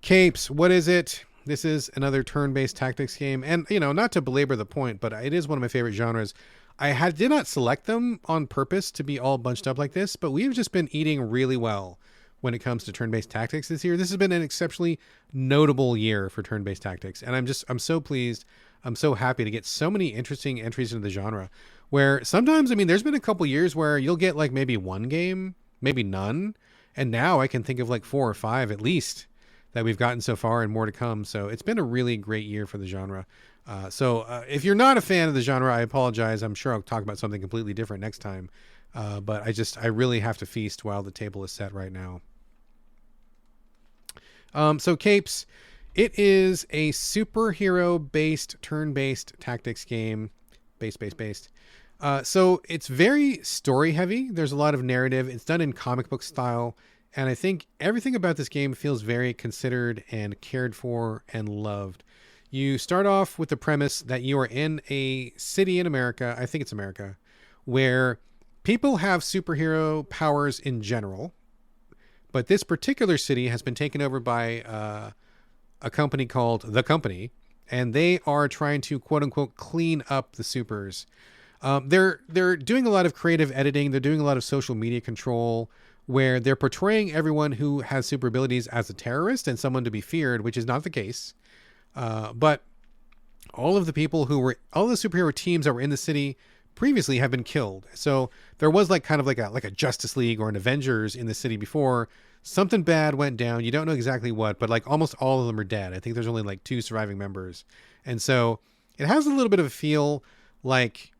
Speaker 1: Capes, what is it? This is another turn-based tactics game. And, not to belabor the point, but it is one of my favorite genres. I did not select them on purpose to be all bunched up like this, but we've just been eating really well when it comes to turn-based tactics this year. This has been an exceptionally notable year for turn-based tactics. And I'm so pleased. I'm so happy to get so many interesting entries into the genre, where sometimes, there's been a couple years where you'll get like maybe one game, maybe none. And now I can think of like 4 or 5 at least that we've gotten so far, and more to come. So it's been a really great year for the genre. So if you're not a fan of the genre, I apologize. I'm sure I'll talk about something completely different next time. But I really have to feast while the table is set right now. So Capes, it is a superhero-based, turn-based tactics game. Based. So it's very story-heavy. There's a lot of narrative. It's done in comic book style. And I think everything about this game feels very considered and cared for and loved. You start off with the premise that you are in a city in America, I think it's America, where people have superhero powers in general. But this particular city has been taken over by a company called The Company, and they are trying to, quote unquote, clean up the supers. They're doing a lot of creative editing. They're doing a lot of social media control, where they're portraying everyone who has super abilities as a terrorist and someone to be feared, which is not the case. But all of the superhero teams that were in the city previously have been killed. So there was like a Justice League or an Avengers in the city before. Something bad went down. You don't know exactly what, but like almost all of them are dead. I think there's only like 2 surviving members. And so it has a little bit of a feel like,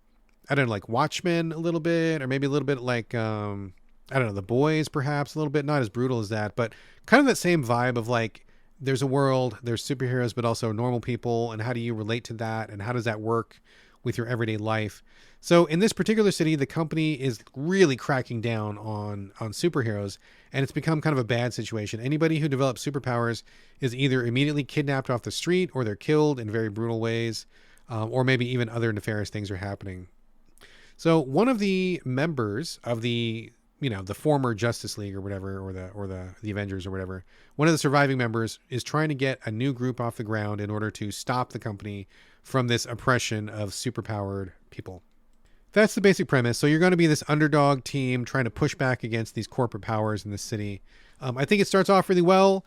Speaker 1: I don't know, like Watchmen a little bit, or maybe a little bit like, The Boys perhaps a little bit, not as brutal as that, but kind of that same vibe of like there's a world, there's superheroes, but also normal people, and how do you relate to that, and how does that work with your everyday life? So in this particular city, the company is really cracking down on superheroes, and it's become kind of a bad situation. Anybody who develops superpowers is either immediately kidnapped off the street, or they're killed in very brutal ways, or maybe even other nefarious things are happening. So one of the members of the the former Justice League or whatever, or the Avengers or whatever, one of the surviving members is trying to get a new group off the ground in order to stop the company from this oppression of superpowered people. That's the basic premise. So you're going to be this underdog team trying to push back against these corporate powers in the city. I think it starts off really well.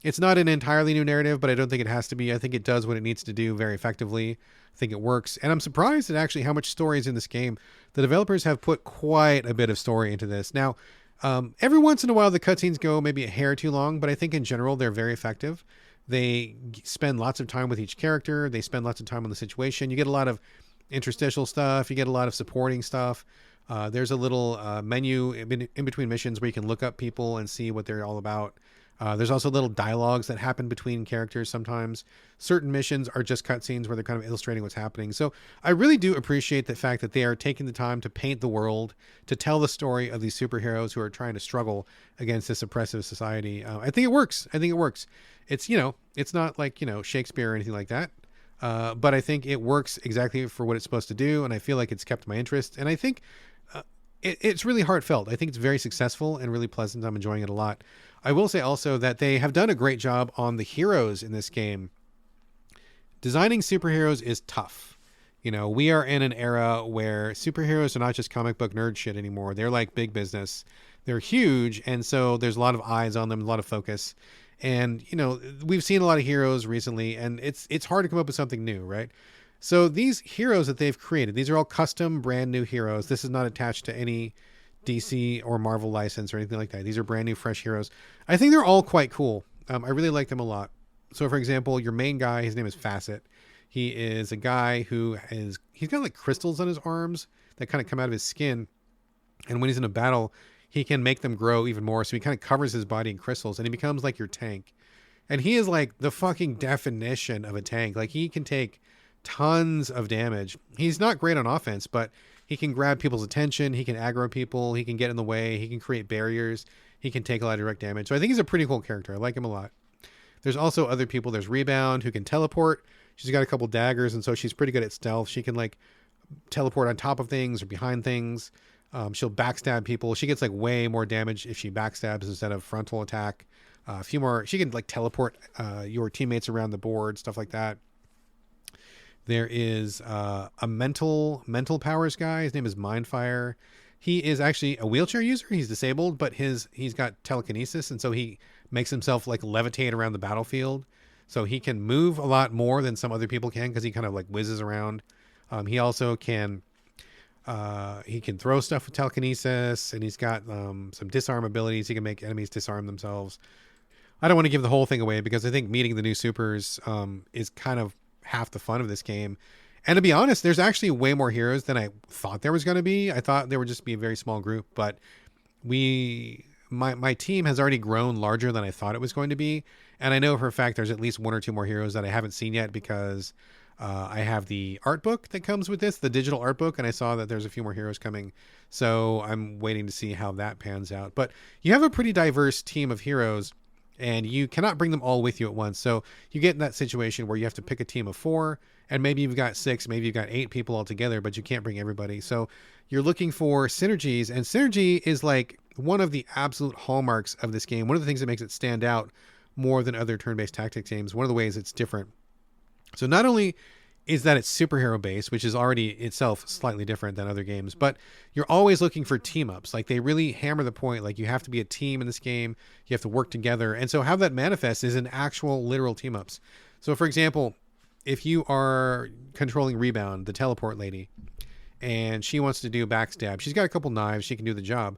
Speaker 1: It's not an entirely new narrative, but I don't think it has to be. I think it does what it needs to do very effectively. I think it works. And I'm surprised at actually how much story is in this game. The developers have put quite a bit of story into this. Now, every once in a while, the cutscenes go maybe a hair too long, but I think in general, they're very effective. They spend lots of time with each character. They spend lots of time on the situation. You get a lot of interstitial stuff. You get a lot of supporting stuff. There's a little menu in between missions where you can look up people and see what they're all about. There's also little dialogues that happen between characters sometimes. Certain missions are just cutscenes where they're kind of illustrating what's happening. So I really do appreciate the fact that they are taking the time to paint the world, to tell the story of these superheroes who are trying to struggle against this oppressive society. I think it works. It's, it's not like, Shakespeare or anything like that. But I think it works exactly for what it's supposed to do. And I feel like it's kept my interest. And I think it's really heartfelt. I think it's very successful and really pleasant. I'm enjoying it a lot. I will say also that they have done a great job on the heroes in this game. Designing superheroes is tough. We are in an era where superheroes are not just comic book nerd shit anymore. They're like big business. They're huge. And so there's a lot of eyes on them, a lot of focus. And, we've seen a lot of heroes recently, and it's hard to come up with something new, right? So these heroes that they've created, these are all custom brand new heroes. This is not attached to any DC or Marvel license or anything like that. These are brand new, fresh heroes. I think they're all quite cool. I really like them a lot. So for example, your main guy, his name is Facet. He is a guy he's got like crystals on his arms that kind of come out of his skin. And when he's in a battle, he can make them grow even more. So he kind of covers his body in crystals and he becomes like your tank. And he is like the fucking definition of a tank. Like he can take tons of damage. He's not great on offense, but he can grab people's attention. He can aggro people. He can get in the way. He can create barriers. He can take a lot of direct damage. So I think he's a pretty cool character. I like him a lot. There's also other people. There's Rebound, who can teleport. She's got a couple daggers, and so she's pretty good at stealth. She can like teleport on top of things or behind things. She'll backstab people. She gets like way more damage if she backstabs instead of frontal attack. A few more. She can like teleport your teammates around the board, stuff like that. There is a mental powers guy. His name is Mindfire. He is actually a wheelchair user. He's disabled, but he's got telekinesis, and so he makes himself like levitate around the battlefield. So he can move a lot more than some other people can because he kind of like whizzes around. He also can throw stuff with telekinesis, and he's got some disarm abilities. He can make enemies disarm themselves. I don't want to give the whole thing away because I think meeting the new supers is kind of half the fun of this game. And to be honest, there's actually way more heroes than I thought there was going to be. I thought there would just be a very small group, but my team has already grown larger than I thought it was going to be. And I know for a fact there's at least one or two more heroes that I haven't seen yet because I have the art book that comes with this, the digital art book, and I saw that there's a few more heroes coming. So I'm waiting to see how that pans out. But you have a pretty diverse team of heroes, and you cannot bring them all with you at once. So you get in that situation where you have to pick a team of 4, and maybe you've got 6, maybe you've got 8 people all together, but you can't bring everybody. So you're looking for synergies, and synergy is like one of the absolute hallmarks of this game. One of the things that makes it stand out more than other turn-based tactics games. One of the ways it's different. So not only is that it's superhero based, which is already itself slightly different than other games, but you're always looking for team ups. Like they really hammer the point. Like you have to be a team in this game. You have to work together. And so how that manifests is in actual literal team ups. So for example, if you are controlling Rebound, the teleport lady, and she wants to do backstab, she's got a couple knives. She can do the job.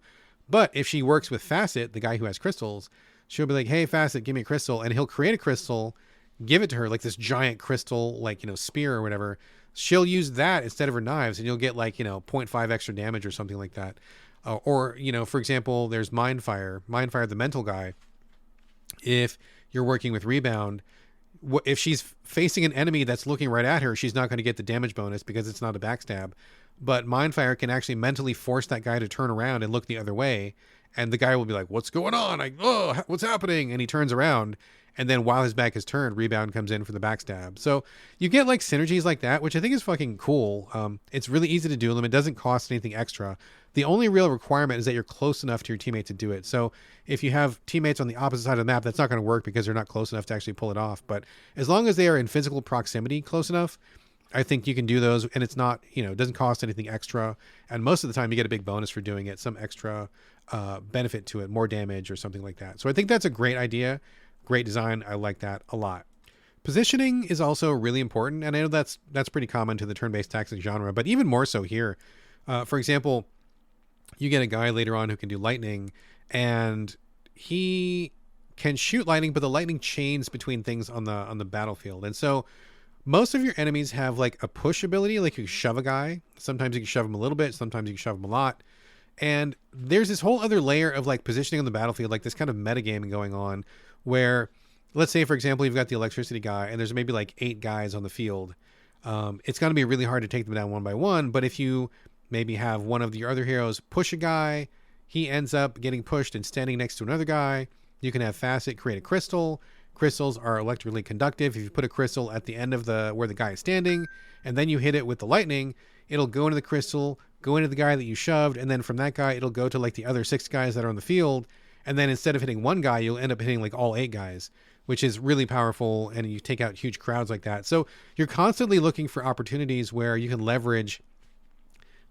Speaker 1: But if she works with Facet, the guy who has crystals, she'll be like, hey, Facet, give me a crystal. And he'll create a crystal, give it to her, like this giant crystal, like, spear or whatever. She'll use that instead of her knives, and you'll get like, 0.5 extra damage or something like that. Or, for example, there's Mindfire, the mental guy. If you're working with rebound, if she's facing an enemy that's looking right at her, she's not going to get the damage bonus because it's not a backstab. But Mindfire can actually mentally force that guy to turn around and look the other way. And the guy will be like, what's going on? What's happening? And he turns around. And then while his back is turned, Rebound comes in for the backstab. So you get like synergies like that, which I think is fucking cool. It's really easy to do them. It doesn't cost anything extra. The only real requirement is that you're close enough to your teammate to do it. So if you have teammates on the opposite side of the map, that's not going to work because they're not close enough to actually pull it off. But as long as they are in physical proximity close enough, I think you can do those, and it's not, it doesn't cost anything extra. And most of the time you get a big bonus for doing it, some extra benefit to it, more damage or something like that. So I think that's a great idea. Great design. I like that a lot. Positioning is also really important, and I know that's pretty common to the turn-based tactics genre, but even more so here. For example, you get a guy later on who can do lightning, and he can shoot lightning, but the lightning chains between things on the battlefield. And so most of your enemies have like a push ability, like you can shove a guy. Sometimes you can shove him a little bit, sometimes you can shove him a lot. And there's this whole other layer of like positioning on the battlefield, like this kind of metagaming going on, where let's say, for example, you've got the electricity guy and there's maybe like 8 guys on the field. It's going to be really hard to take them down one by one. But if you maybe have one of your other heroes push a guy, he ends up getting pushed and standing next to another guy. You can have Facet create a crystal. Crystals are electrically conductive. If you put a crystal at the end of where the guy is standing, and then you hit it with the lightning, it'll go into the crystal, go into the guy that you shoved, and then from that guy, it'll go to like the other 6 guys that are on the field. And then instead of hitting one guy, you'll end up hitting like all 8 guys, which is really powerful. And you take out huge crowds like that. So you're constantly looking for opportunities where you can leverage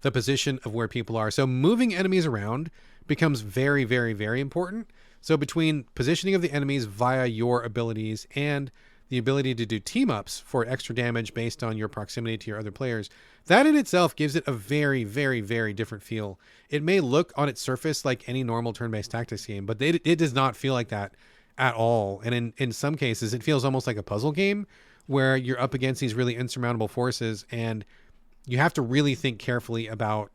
Speaker 1: the position of where people are. So moving enemies around becomes very, very, very important. So between positioning of the enemies via your abilities and the ability to do team ups for extra damage based on your proximity to your other players, that in itself gives it a very, very, very different feel. It may look on its surface like any normal turn-based tactics game, but it does not feel like that at all. And in some cases, it feels almost like a puzzle game where you're up against these really insurmountable forces and you have to really think carefully about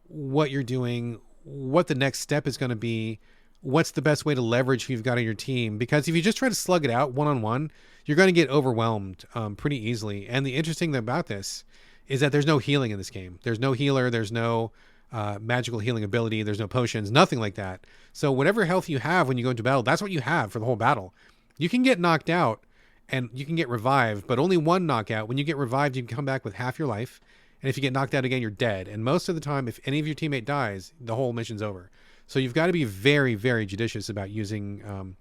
Speaker 1: what you're doing, what the next step is going to be, what's the best way to leverage who you've got on your team. Because if you just try to slug it out one-on-one, you're going to get overwhelmed pretty easily. And the interesting thing about this is that there's no healing in this game. There's no healer. There's no magical healing ability. There's no potions, nothing like that. So whatever health you have when you go into battle, that's what you have for the whole battle. You can get knocked out and you can get revived, but only one knockout. When you get revived, you can come back with half your life. And if you get knocked out again, you're dead. And most of the time, if any of your teammate dies, the whole mission's over. So you've got to be very, very judicious about using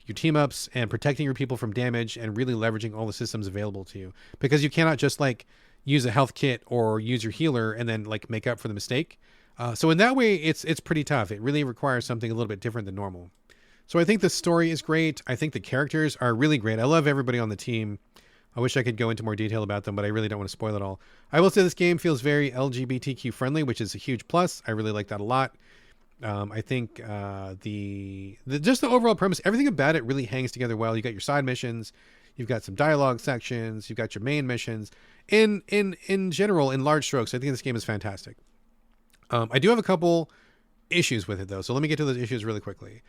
Speaker 1: your team ups and protecting your people from damage and really leveraging all the systems available to you, because you cannot just like use a health kit or use your healer and then like make up for the mistake. So in that way, it's pretty tough. It really requires something a little bit different than normal. So I think the story is great. I think the characters are really great. I love everybody on the team. I wish I could go into more detail about them, but I really don't want to spoil it all. I will say this game feels very LGBTQ friendly, which is a huge plus. I really like that a lot. I think just the overall premise, everything about it really hangs together well. You got your side missions, you've got some dialogue sections, you've got your main missions. In general, in large strokes, I think this game is fantastic. I do have a couple issues with it though, so let me get to those issues really quickly.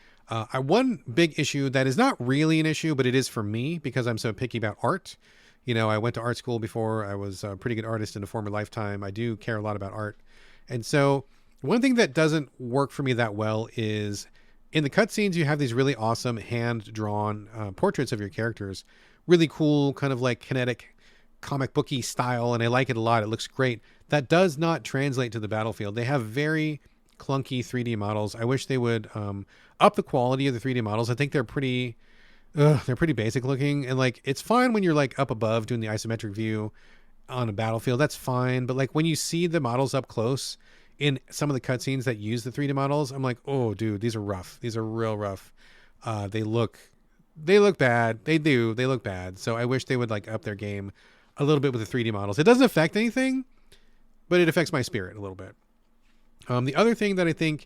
Speaker 1: One big issue that is not really an issue, but it is for me because I'm so picky about art. I went to art school before. I was a pretty good artist in a former lifetime. I do care a lot about art. And so one thing that doesn't work for me that well is in the cutscenes, you have these really awesome hand-drawn portraits of your characters. Really cool, kind of like kinetic comic booky style, and I like it a lot. It looks great. That does not translate to the battlefield. They have very clunky 3D models. I wish they would up the quality of the 3D models. I think they're pretty basic looking, and like it's fine when you're like up above doing the isometric view on a battlefield. That's fine, but like when you see the models up close in some of the cutscenes that use the 3D models, I'm like, oh dude, these are rough. These are real rough. They look bad. They look bad. So I wish they would like up their game a little bit with the 3D models. It doesn't affect anything, but it affects my spirit a little bit. The other thing that I think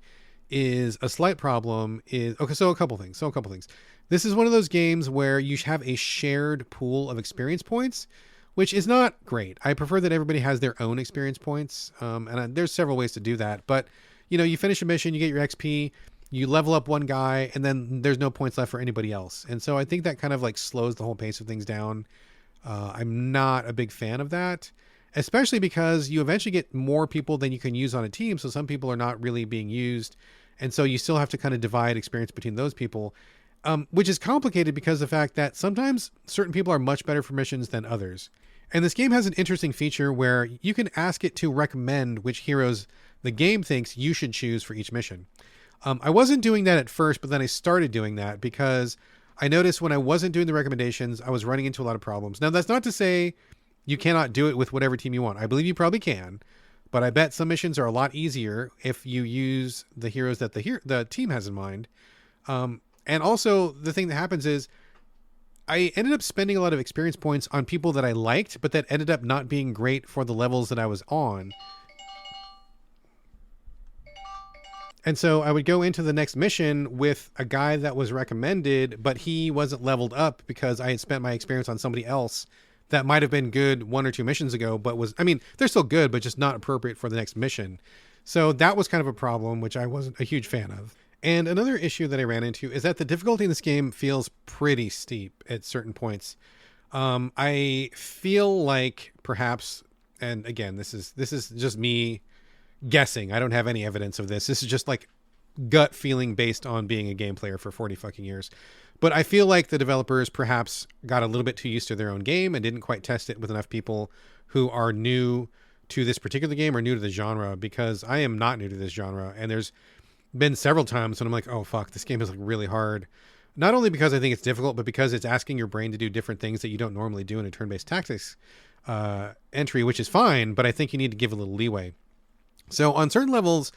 Speaker 1: is a slight problem is, so a couple things. This is one of those games where you have a shared pool of experience points, which is not great. I prefer that everybody has their own experience points. And there's several ways to do that, but you finish a mission, you get your XP, you level up one guy and then there's no points left for anybody else. And so I think that kind of like slows the whole pace of things down. I'm not a big fan of that, especially because you eventually get more people than you can use on a team. So some people are not really being used. And so you still have to kind of divide experience between those people, which is complicated because of the fact that sometimes certain people are much better for missions than others. And this game has an interesting feature where you can ask it to recommend which heroes the game thinks you should choose for each mission. I wasn't doing that at first, but then I started doing that because I noticed when I wasn't doing the recommendations, I was running into a lot of problems. Now, that's not to say you cannot do it with whatever team you want. I believe you probably can, but I bet some missions are a lot easier if you use the heroes that the team has in mind. And also, the thing that happens is I ended up spending a lot of experience points on people that I liked, but that ended up not being great for the levels that I was on. And so I would go into the next mission with a guy that was recommended, but he wasn't leveled up because I had spent my experience on somebody else that might have been good 1 or 2 missions ago, but they're still good, but just not appropriate for the next mission. So that was kind of a problem, which I wasn't a huge fan of. And another issue that I ran into is that the difficulty in this game feels pretty steep at certain points. I feel like perhaps, and again, this is just me guessing. I don't have any evidence of this. This is just like gut feeling based on being a game player for 40 fucking years. But I feel like the developers perhaps got a little bit too used to their own game and didn't quite test it with enough people who are new to this particular game or new to the genre, because I am not new to this genre. And there's been several times when I'm like, oh fuck, this game is like really hard. Not only because I think it's difficult, but because it's asking your brain to do different things that you don't normally do in a turn-based tactics entry, which is fine, but I think you need to give a little leeway. So on certain levels,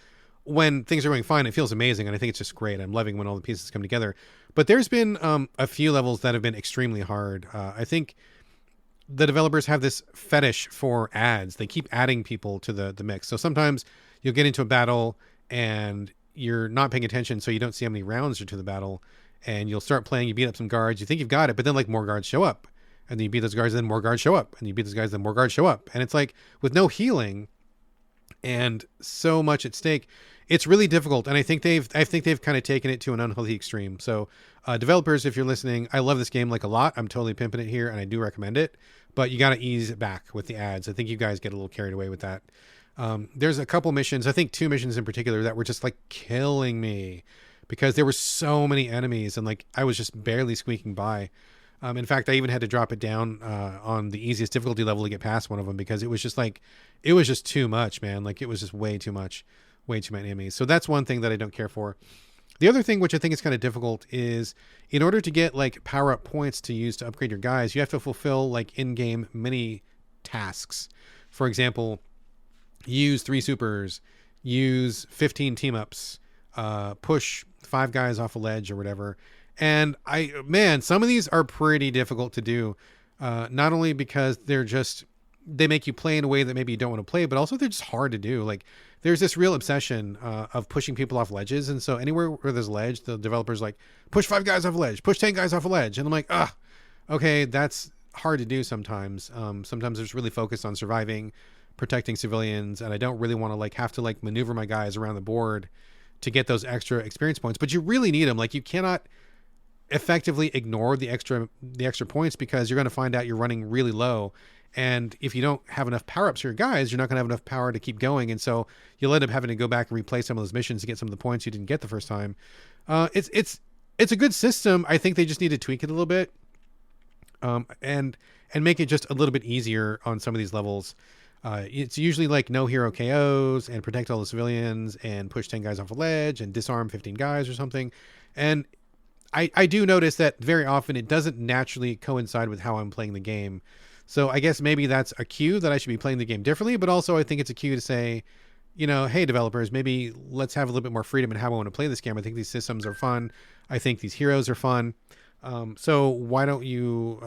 Speaker 1: when things are going fine, it feels amazing, and I think it's just great. I'm loving when all the pieces come together. But there's been a few levels that have been extremely hard. I think the developers have this fetish for ads. They keep adding people to the mix. So sometimes you'll get into a battle and you're not paying attention, so you don't see how many rounds are to the battle, and you'll start playing, you beat up some guards, you think you've got it, but then like more guards show up, and then you beat those guards, then more guards show up, and you beat those guys, then more guards show up. And it's like, with no healing and so much at stake, it's really difficult. And I think they've kind of taken it to an unhealthy extreme. So developers, if you're listening, I love this game like a lot. I'm totally pimping it here, and I do recommend it, but you got to ease it back with the ads. I think you guys get a little carried away with that. There's a couple missions, I think 2 missions in particular, that were just like killing me because there were so many enemies and like I was just barely squeaking by. In fact, I even had to drop it down on the easiest difficulty level to get past one of them because it was just too much, man. Like it was just way too much, way too many enemies. So that's one thing that I don't care for. The other thing, which I think is kind of difficult, is in order to get like power up points to use to upgrade your guys, you have to fulfill like in-game mini tasks. For example, use 3 supers, use 15 team ups, push 5 guys off a ledge or whatever. And some of these are pretty difficult to do. Not only because they make you play in a way that maybe you don't want to play, but also they're just hard to do. Like there's this real obsession of pushing people off ledges. And so anywhere where there's ledge, the developers like push 5 guys off a ledge, push 10 guys off a ledge. And I'm like, okay, that's hard to do sometimes. Sometimes it's really focused on surviving, protecting civilians, and I don't really want to like have to like maneuver my guys around the board to get those extra experience points, but you really need them. Like you cannot effectively ignore the extra points because you're going to find out you're running really low, and if you don't have enough power-ups for your guys, you're not going to have enough power to keep going, and so you'll end up having to go back and replay some of those missions to get some of the points you didn't get the first time. It's a good system. I think they just need to tweak it a little bit, and make it just a little bit easier on some of these levels. It's usually like no hero KOs and protect all the civilians and push 10 guys off a ledge and disarm 15 guys or something. And I do notice that very often it doesn't naturally coincide with how I'm playing the game. So I guess maybe that's a cue that I should be playing the game differently, but also I think it's a cue to say, hey, developers, maybe let's have a little bit more freedom in how I want to play this game. I think these systems are fun. I think these heroes are fun. So why don't you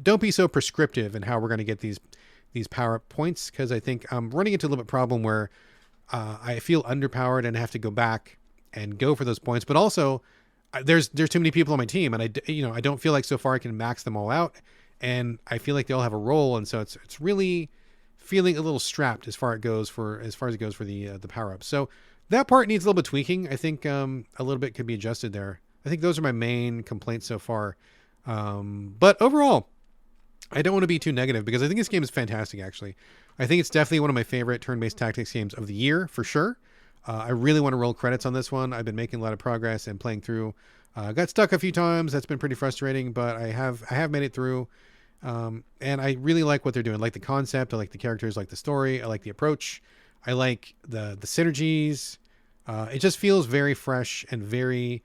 Speaker 1: don't be so prescriptive in how we're going to get these power-up points, because I think I'm running into a little bit problem where I feel underpowered and have to go back and go for those points. But also, there's too many people on my team, and I don't feel like so far I can max them all out, and I feel like they all have a role, and so it's really feeling a little strapped as far as it goes for the power-ups. So That part needs a little bit of tweaking. I think a little bit could be adjusted there. I think those are my main complaints so far. But overall, I don't want to be too negative because I think this game is fantastic, actually. I think it's definitely one of my favorite turn-based tactics games of the year, for sure. I really want to roll credits on this one. I've been making a lot of progress and playing through. Got stuck a few times. That's been pretty frustrating, but I have made it through. And I really like what they're doing. I like the concept. I like the characters. I like the story. I like the approach. I like the synergies. It just feels very fresh and very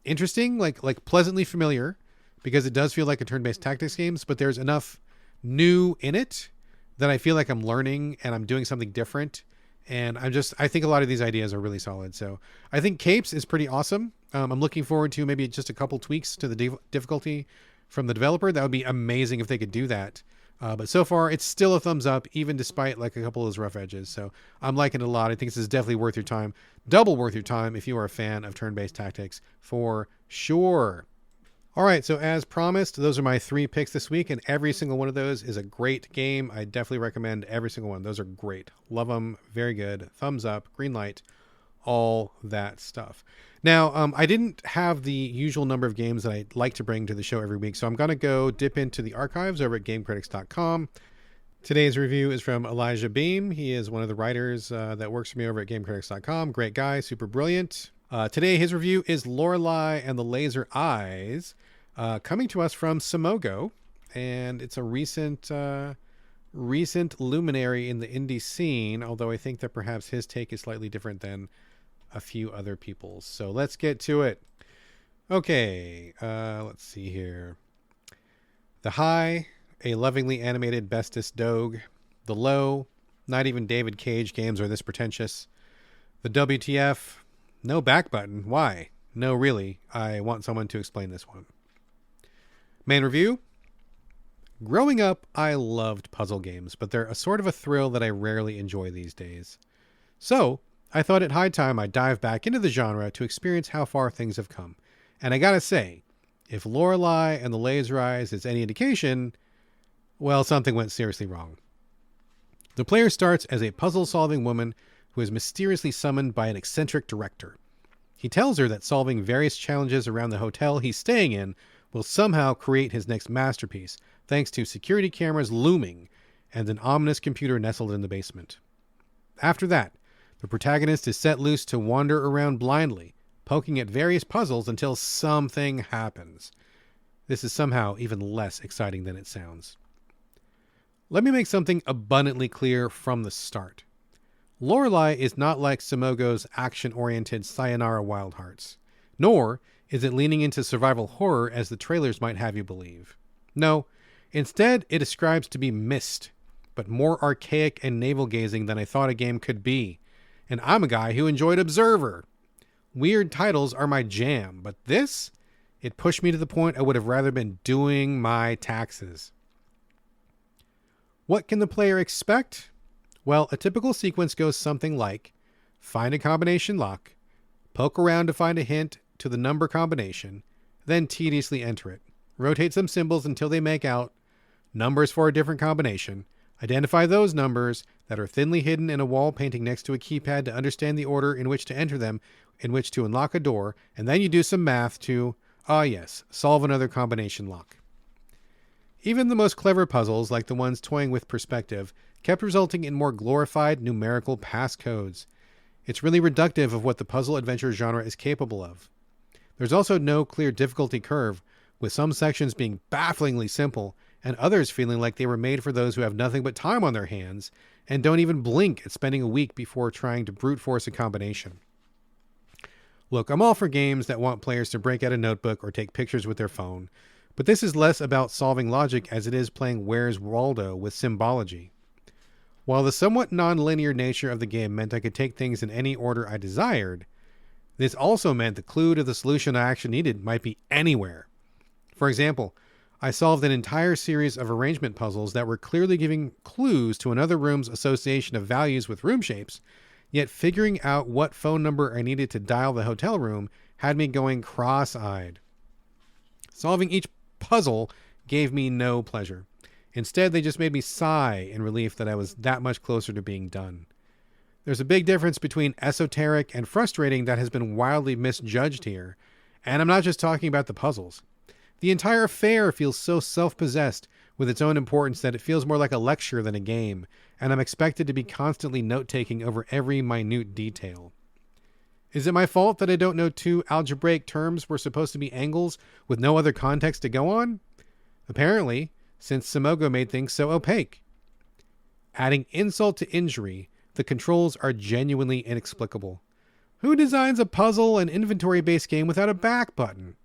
Speaker 1: interesting, like pleasantly familiar, because it does feel like a turn-based tactics games, but there's enough new in it that I feel like I'm learning and I'm doing something different. And I think a lot of these ideas are really solid. So I think Capes is pretty awesome. I'm looking forward to maybe just a couple tweaks to the difficulty from the developer. That would be amazing if they could do that. But so far, it's still a thumbs up, even despite like a couple of those rough edges. So I'm liking it a lot. I think this is definitely worth your time. Double worth your time if you are a fan of turn-based tactics, for sure. All right, so as promised, those are my 3 picks this week, and every single one of those is a great game. I definitely recommend every single one. Those are great. Love them. Very good. Thumbs up, green light, all that stuff. Now, I didn't have the usual number of games that I like to bring to the show every week, so I'm going to go dip into the archives over at GameCritics.com. Today's review is from Elijah Beam. He is one of the writers that works for me over at GameCritics.com. Great guy, super brilliant. Today, his review is Lorelei and the Laser Eyes, coming to us from Simogo, and it's a recent luminary in the indie scene, although I think that perhaps his take is slightly different than a few other people's. So let's get to it. Okay, let's see here. The high, a lovingly animated Bestis Doge. The low, not even David Cage games are this pretentious. The WTF, no back button. Why? No, really. I want someone to explain this one. Main review. Growing up, I loved puzzle games, but they're a sort of a thrill that I rarely enjoy these days. So, I thought it high time I dive back into the genre to experience how far things have come. And I gotta say, if Lorelei and the Laser Eyes is any indication, well, something went seriously wrong. The player starts as a puzzle-solving woman who is mysteriously summoned by an eccentric director. He tells her that solving various challenges around the hotel he's staying in will somehow create his next masterpiece, thanks to security cameras looming and an ominous computer nestled in the basement. After that, the protagonist is set loose to wander around blindly, poking at various puzzles until something happens. This is somehow even less exciting than it sounds. Let me make something abundantly clear from the start. Lorelei is not like Simogo's action-oriented Sayonara Wild Hearts, nor is it leaning into survival horror as the trailers might have you believe. No, instead it ascribes to be Myst, but more archaic and navel-gazing than I thought a game could be. And I'm a guy who enjoyed Observer. Weird titles are my jam, but this, it pushed me to the point I would have rather been doing my taxes. What can the player expect? Well, a typical sequence goes something like: find a combination lock, poke around to find a hint to the number combination, then tediously enter it. Rotate some symbols until they make out numbers for a different combination. Identify those numbers that are thinly hidden in a wall painting next to a keypad to understand the order in which to enter them, in which to unlock a door, and then you do some math to, solve another combination lock. Even the most clever puzzles, like the ones toying with perspective, kept resulting in more glorified numerical passcodes. It's really reductive of what the puzzle adventure genre is capable of. There's also no clear difficulty curve, with some sections being bafflingly simple, and others feeling like they were made for those who have nothing but time on their hands, and don't even blink at spending a week before trying to brute force a combination. Look, I'm all for games that want players to break out a notebook or take pictures with their phone, but this is less about solving logic as it is playing Where's Waldo with symbology. While the somewhat non-linear nature of the game meant I could take things in any order I desired, this also meant the clue to the solution I actually needed might be anywhere. For example, I solved an entire series of arrangement puzzles that were clearly giving clues to another room's association of values with room shapes, yet figuring out what phone number I needed to dial the hotel room had me going cross-eyed. Solving each puzzle gave me no pleasure. Instead, they just made me sigh in relief that I was that much closer to being done. There's a big difference between esoteric and frustrating that has been wildly misjudged here. And I'm not just talking about the puzzles. The entire affair feels so self-possessed with its own importance that it feels more like a lecture than a game, and I'm expected to be constantly note-taking over every minute detail. Is it my fault that I don't know two algebraic terms were supposed to be angles with no other context to go on? Apparently, since Simogo made things so opaque. Adding insult to injury, the controls are genuinely inexplicable. Who designs a puzzle and inventory-based game without a back button?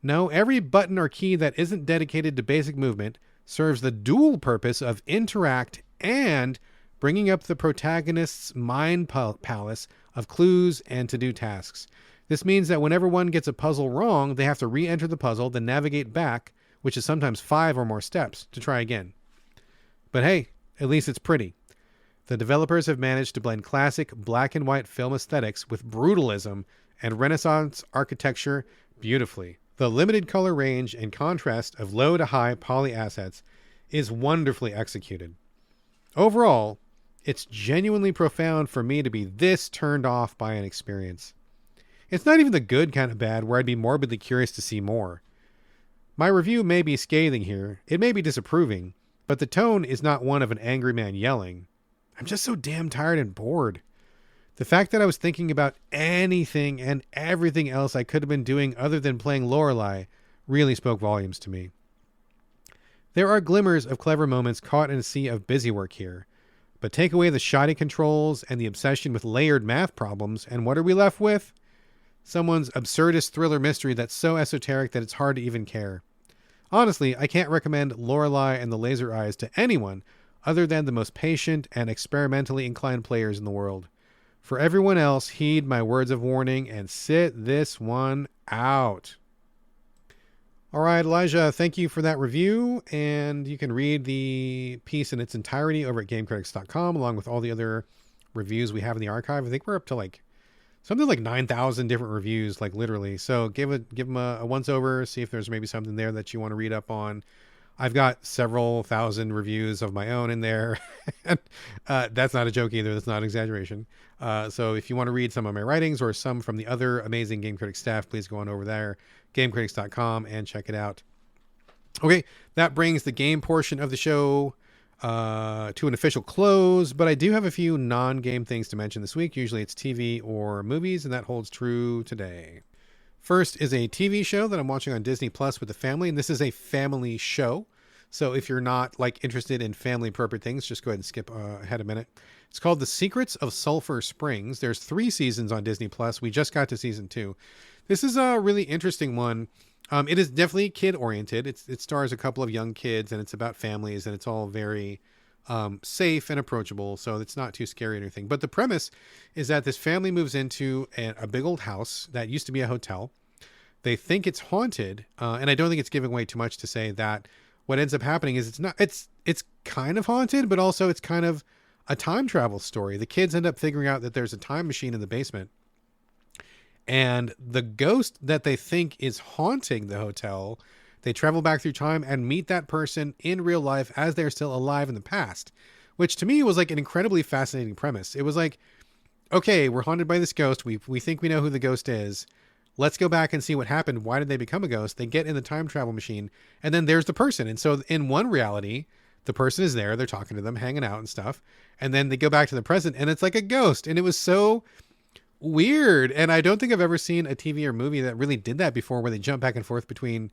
Speaker 1: No, every button or key that isn't dedicated to basic movement serves the dual purpose of interact and bringing up the protagonist's mind palace of clues and to-do tasks. This means that whenever one gets a puzzle wrong, they have to re-enter the puzzle, then navigate back, which is sometimes 5 or more steps, to try again. But hey, at least it's pretty. The developers have managed to blend classic black and white film aesthetics with brutalism and Renaissance architecture beautifully. The limited color range and contrast of low to high poly assets is wonderfully executed. Overall, it's genuinely profound for me to be this turned off by an experience. It's not even the good kind of bad where I'd be morbidly curious to see more. My review may be scathing here, it may be disapproving, but the tone is not one of an angry man yelling. I'm just so damn tired and bored. The fact that I was thinking about anything and everything else I could have been doing other than playing Lorelei really spoke volumes to me. There are glimmers of clever moments caught in a sea of busywork here, but take away the shoddy controls and the obsession with layered math problems, and what are we left with? Someone's absurdist thriller mystery that's so esoteric that it's hard to even care. Honestly, I can't recommend Lorelei and the Laser Eyes to anyone other than the most patient and experimentally inclined players in the world. For everyone else, heed my words of warning and sit this one out. All right, Elijah, thank you for that review, and you can read the piece in its entirety over at GameCritics.com, along with all the other reviews we have in the archive. I think we're up to like something like 9,000 different reviews, like literally. So give them a once over, see if there's maybe something there that you want to read up on. I've got several thousand reviews of my own in there. And, that's not a joke either. That's not an exaggeration. So if you want to read some of my writings or some from the other amazing Game Critics staff, please go on over there, GameCritics.com, and check it out. Okay, that brings the game portion of the show to an official close, but I do have a few non-game things to mention this week. Usually it's TV or movies, and that holds true today. First is a TV show that I'm watching on Disney Plus with the family, and this is a family show. So if you're not like interested in family appropriate things, just go ahead and skip ahead a minute. It's called The Secrets of Sulphur Springs. There's 3 seasons on Disney Plus. We just got to season 2. This is a really interesting one. It is definitely kid oriented. It stars a couple of young kids, and it's about families, and it's all very safe and approachable. So it's not too scary or anything. But the premise is that this family moves into a big old house that used to be a hotel. They think it's haunted, and I don't think it's giving away too much to say that what ends up happening is it's kind of haunted, but also it's kind of a time travel story. The kids end up figuring out that there's a time machine in the basement, and the ghost that they think is haunting the hotel, they travel back through time and meet that person in real life as they're still alive in the past, which to me was like an incredibly fascinating premise. It was like, okay, we're haunted by this ghost. We think we know who the ghost is. Let's go back and see what happened. Why did they become a ghost? They get in the time travel machine, and then there's the person. And so in one reality, the person is there. They're talking to them, hanging out and stuff. And then they go back to the present, and it's like a ghost. And it was so weird. And I don't think I've ever seen a TV or movie that really did that before, where they jump back and forth between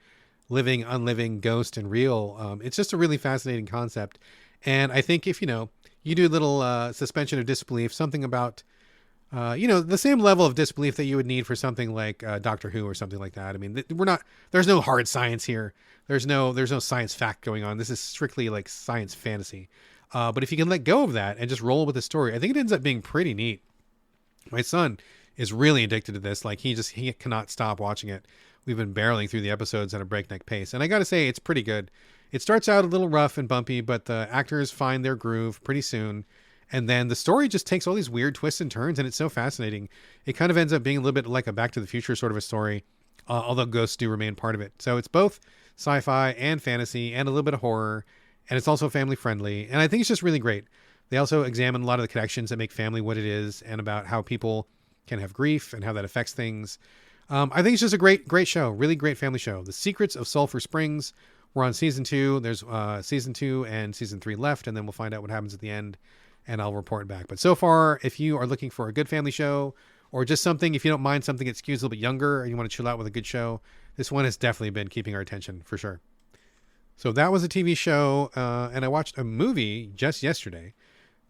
Speaker 1: living, unliving, ghost, and real. It's just a really fascinating concept. And I think if, you do a little suspension of disbelief, something about the same level of disbelief that you would need for something like Doctor Who or something like that. I mean, there's no hard science here. There's no science fact going on. This is strictly like science fantasy. But if you can let go of that and just roll with the story, I think it ends up being pretty neat. My son is really addicted to this. Like he cannot stop watching it. We've been barreling through the episodes at a breakneck pace. And I got to say, it's pretty good. It starts out a little rough and bumpy, but the actors find their groove pretty soon. And then the story just takes all these weird twists and turns, and it's so fascinating. It kind of ends up being a little bit like a Back to the Future sort of a story, although ghosts do remain part of it. So it's both sci-fi and fantasy and a little bit of horror, and it's also family friendly. And I think it's just really great. They also examine a lot of the connections that make family what it is, and about how people can have grief and how that affects things. I think it's just a great show. Really great family show. The Secrets of Sulphur Springs. We're on season 2. There's season 2 and season 3 left, and then we'll find out what happens at the end, and I'll report back. But so far, if you are looking for a good family show, or just something, if you don't mind something that skews a little bit younger and you want to chill out with a good show, this one has definitely been keeping our attention for sure. So that was a TV show, and I watched a movie just yesterday,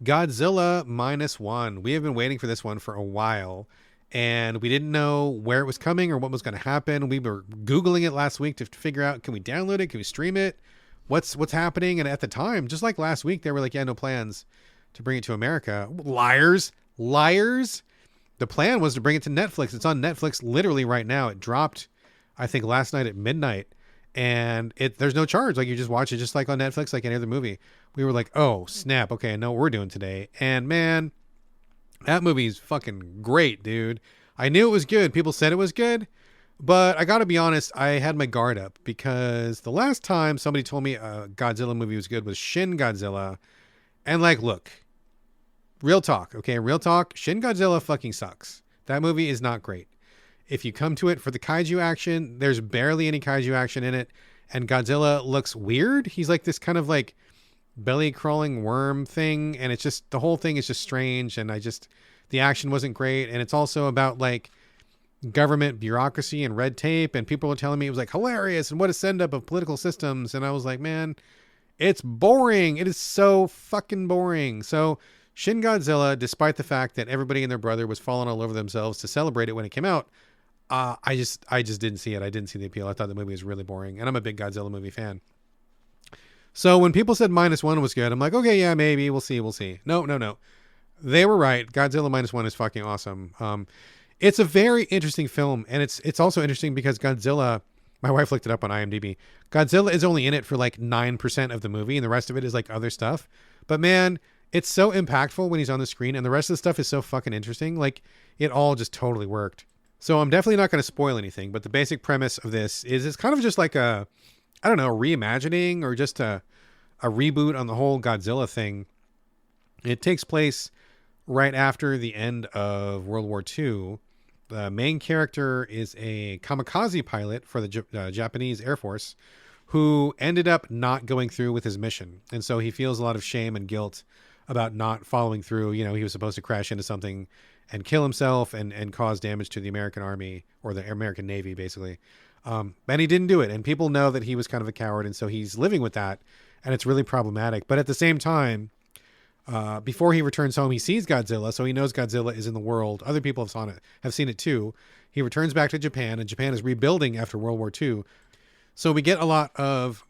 Speaker 1: Godzilla Minus One. We have been waiting for this one for a while, and we didn't know where it was coming or what was going to happen. We were Googling it last week to figure out, can we download it? Can we stream it? What's happening? And at the time, just like last week, they were like, yeah, no plans to bring it to America. Liars. The plan was to bring it to Netflix. It's on Netflix literally right now. It dropped, I think, last night at midnight. And there's no charge. Like, you just watch it just like on Netflix, like any other movie. We were like, oh, snap. Okay, I know what we're doing today. And man, that movie's fucking great, dude. I knew it was good. People said it was good. But I got to be honest, I had my guard up, because the last time somebody told me a Godzilla movie was good was Shin Godzilla. And like, look, real talk, okay? Real talk. Shin Godzilla fucking sucks. That movie is not great. If you come to it for the kaiju action, there's barely any kaiju action in it. And Godzilla looks weird. He's like this kind of like belly crawling worm thing. And it's just, the whole thing is just strange. And the action wasn't great. And it's also about like government bureaucracy and red tape. And people were telling me it was like hilarious and what a send up of political systems. And I was like, man, it's boring. It is so fucking boring. So Shin Godzilla, despite the fact that everybody and their brother was falling all over themselves to celebrate it when it came out, I just didn't see it. I didn't see the appeal. I thought the movie was really boring, and I'm a big Godzilla movie fan. So when people said Minus One was good, I'm like, okay, yeah, maybe we'll see. No. They were right. Godzilla Minus One is fucking awesome. It's a very interesting film, and it's also interesting because Godzilla, my wife looked it up on IMDb. Godzilla is only in it for like 9% of the movie, and the rest of it is like other stuff. But man, it's so impactful when he's on the screen, and the rest of the stuff is so fucking interesting. Like, it all just totally worked. So I'm definitely not going to spoil anything, but the basic premise of this is it's kind of just like a reimagining or just a reboot on the whole Godzilla thing. It takes place right after the end of World War II. The main character is a kamikaze pilot for the Japanese Air Force who ended up not going through with his mission. And so he feels a lot of shame and guilt about not following through. You know, he was supposed to crash into something and kill himself and cause damage to the American Army or the American Navy, basically. And he didn't do it. And people know that he was kind of a coward. And so he's living with that. And it's really problematic. But at the same time, before he returns home, he sees Godzilla. So he knows Godzilla is in the world. Other people have seen it too. He returns back to Japan, and Japan is rebuilding after World War II. So we get a lot of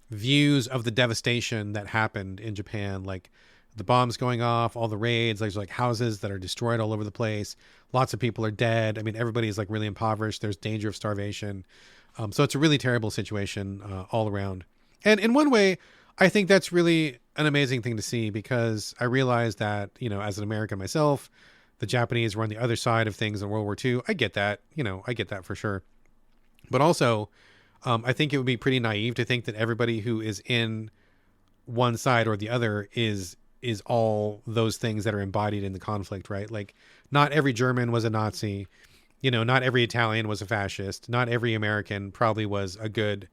Speaker 1: views of the devastation that happened in Japan, like the bombs going off, all the raids, there's like houses that are destroyed all over the place. Lots of people are dead. I mean, everybody's like really impoverished. There's danger of starvation. So it's a really terrible situation all around. And in one way, I think that's really an amazing thing to see, because I realize that, you know, as an American myself, the Japanese were on the other side of things in World War II. I get that, I get that for sure. But also, I think it would be pretty naive to think that everybody who is in one side or the other is all those things that are embodied in the conflict, right? Like, not every German was a Nazi, not every Italian was a fascist. Not every American probably was a good,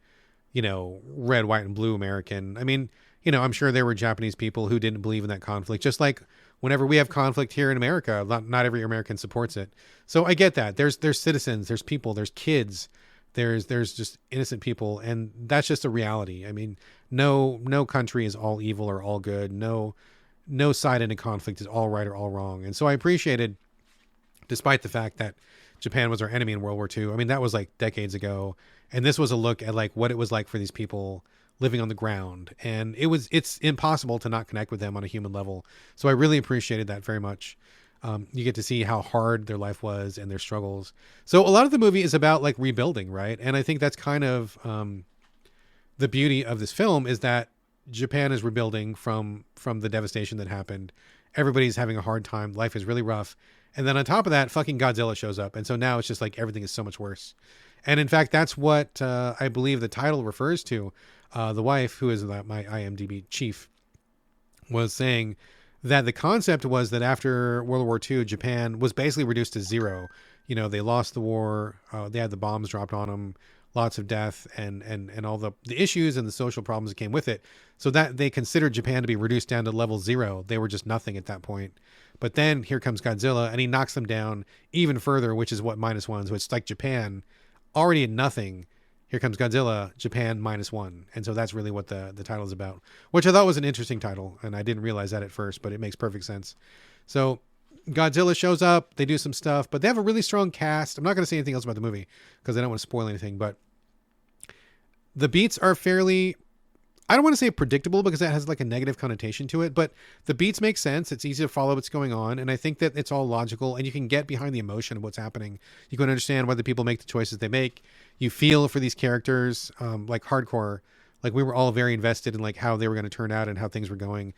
Speaker 1: red, white, and blue American. I mean, I'm sure there were Japanese people who didn't believe in that conflict, just like whenever we have conflict here in America, not every American supports it. So I get that. There's citizens, there's people, there's kids, there's just innocent people, and that's just a reality. I mean, no country is all evil or all good. No side in a conflict is all right or all wrong. And so I appreciated, despite the fact that Japan was our enemy in World War II, I mean, that was like decades ago. And this was a look at like what it was like for these people living on the ground. And it's impossible to not connect with them on a human level. So I really appreciated that very much. You get to see how hard their life was and their struggles. So a lot of the movie is about like rebuilding, right? And I think that's kind of the beauty of this film, is that Japan is rebuilding from the devastation that happened. Everybody's having a hard time. Life is really rough. And then on top of that, fucking Godzilla shows up. And so now it's just like everything is so much worse. And in fact, that's what I believe the title refers to. The wife, who is my IMDb chief, was saying that the concept was that after World War II, Japan was basically reduced to zero. You know, they lost the war. They had the bombs dropped on them, lots of death, and all the issues and the social problems that came with it. So that they considered Japan to be reduced down to level zero. They were just nothing at that point. But then here comes Godzilla, and he knocks them down even further, which is what -1. So it's like Japan already at nothing. Here comes Godzilla, Japan -1. And so that's really what the title is about, which I thought was an interesting title. And I didn't realize that at first, but it makes perfect sense. So Godzilla shows up, they do some stuff, but they have a really strong cast. I'm not going to say anything else about the movie because I don't want to spoil anything, but the beats are fairly, I don't want to say predictable because that has like a negative connotation to it, but the beats make sense. It's easy to follow what's going on. And I think that it's all logical and you can get behind the emotion of what's happening. You can understand why the people make the choices they make. You feel for these characters, like hardcore, like we were all very invested in like how they were going to turn out and how things were going.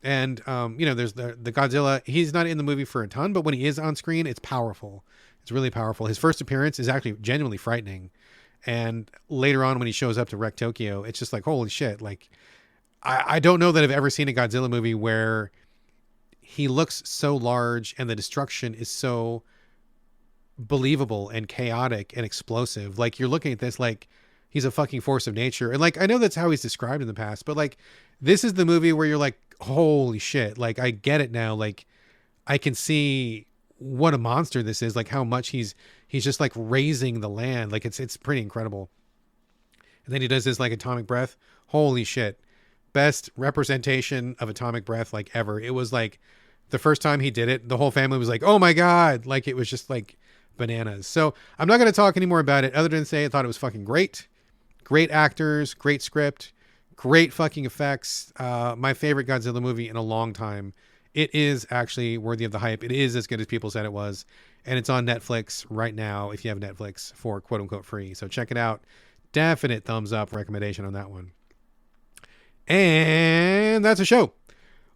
Speaker 1: And, you know, there's the Godzilla, he's not in the movie for a ton, but when he is on screen, it's powerful. It's really powerful. His first appearance is actually genuinely frightening. And later on, when he shows up to wreck Tokyo, it's just like, holy shit. Like, I don't know that I've ever seen a Godzilla movie where he looks so large and the destruction is so believable and chaotic and explosive. Like, you're looking at this like he's a fucking force of nature. And like, I know that's how he's described in the past, but like, this is the movie where you're like, holy shit. Like, I get it now. Like, I can see what a monster this is, like how much he's just like raising the land. Like it's pretty incredible. And then he does this like atomic breath. Holy shit. Best representation of atomic breath like ever. It was like the first time he did it, the whole family was like, oh my God. Like it was just like bananas. So I'm not going to talk anymore about it other than say I thought it was fucking great. Great actors, great script, great fucking effects. My favorite Godzilla movie in a long time. It is actually worthy of the hype. It is as good as people said it was. And it's on Netflix right now if you have Netflix for quote unquote free. So check it out. Definite thumbs up recommendation on that one. And that's a show.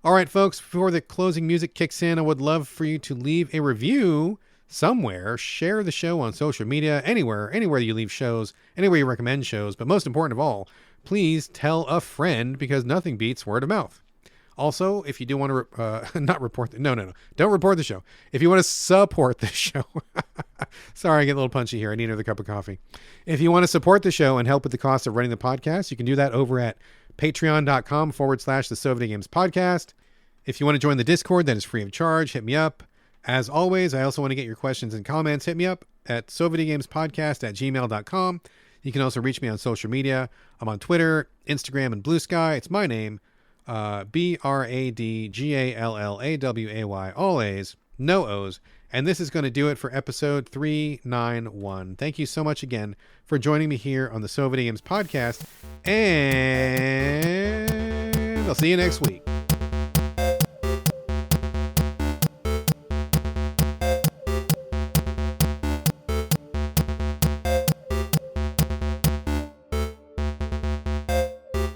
Speaker 1: All right, folks, before the closing music kicks in, I would love for you to leave a review somewhere. Share the show on social media, anywhere you leave shows, anywhere you recommend shows. But most important of all, please tell a friend because nothing beats word of mouth. Also, if you do want to not report, don't report the show. If you want to support the show, sorry, I get a little punchy here. I need another cup of coffee. If you want to support the show and help with the cost of running the podcast, you can do that over at patreon.com/the So Videogames podcast. If you want to join the Discord, that is free of charge. Hit me up. As always, I also want to get your questions and comments. Hit me up at sovideogamespodcast@gmail.com. You can also reach me on social media. I'm on Twitter, Instagram, and Blue Sky. It's my name. BRADGALLAWAY, all A's, no O's. And this is going to do it for episode 391. Thank you so much again for joining me here on the So Videogames podcast. And I'll see you next week.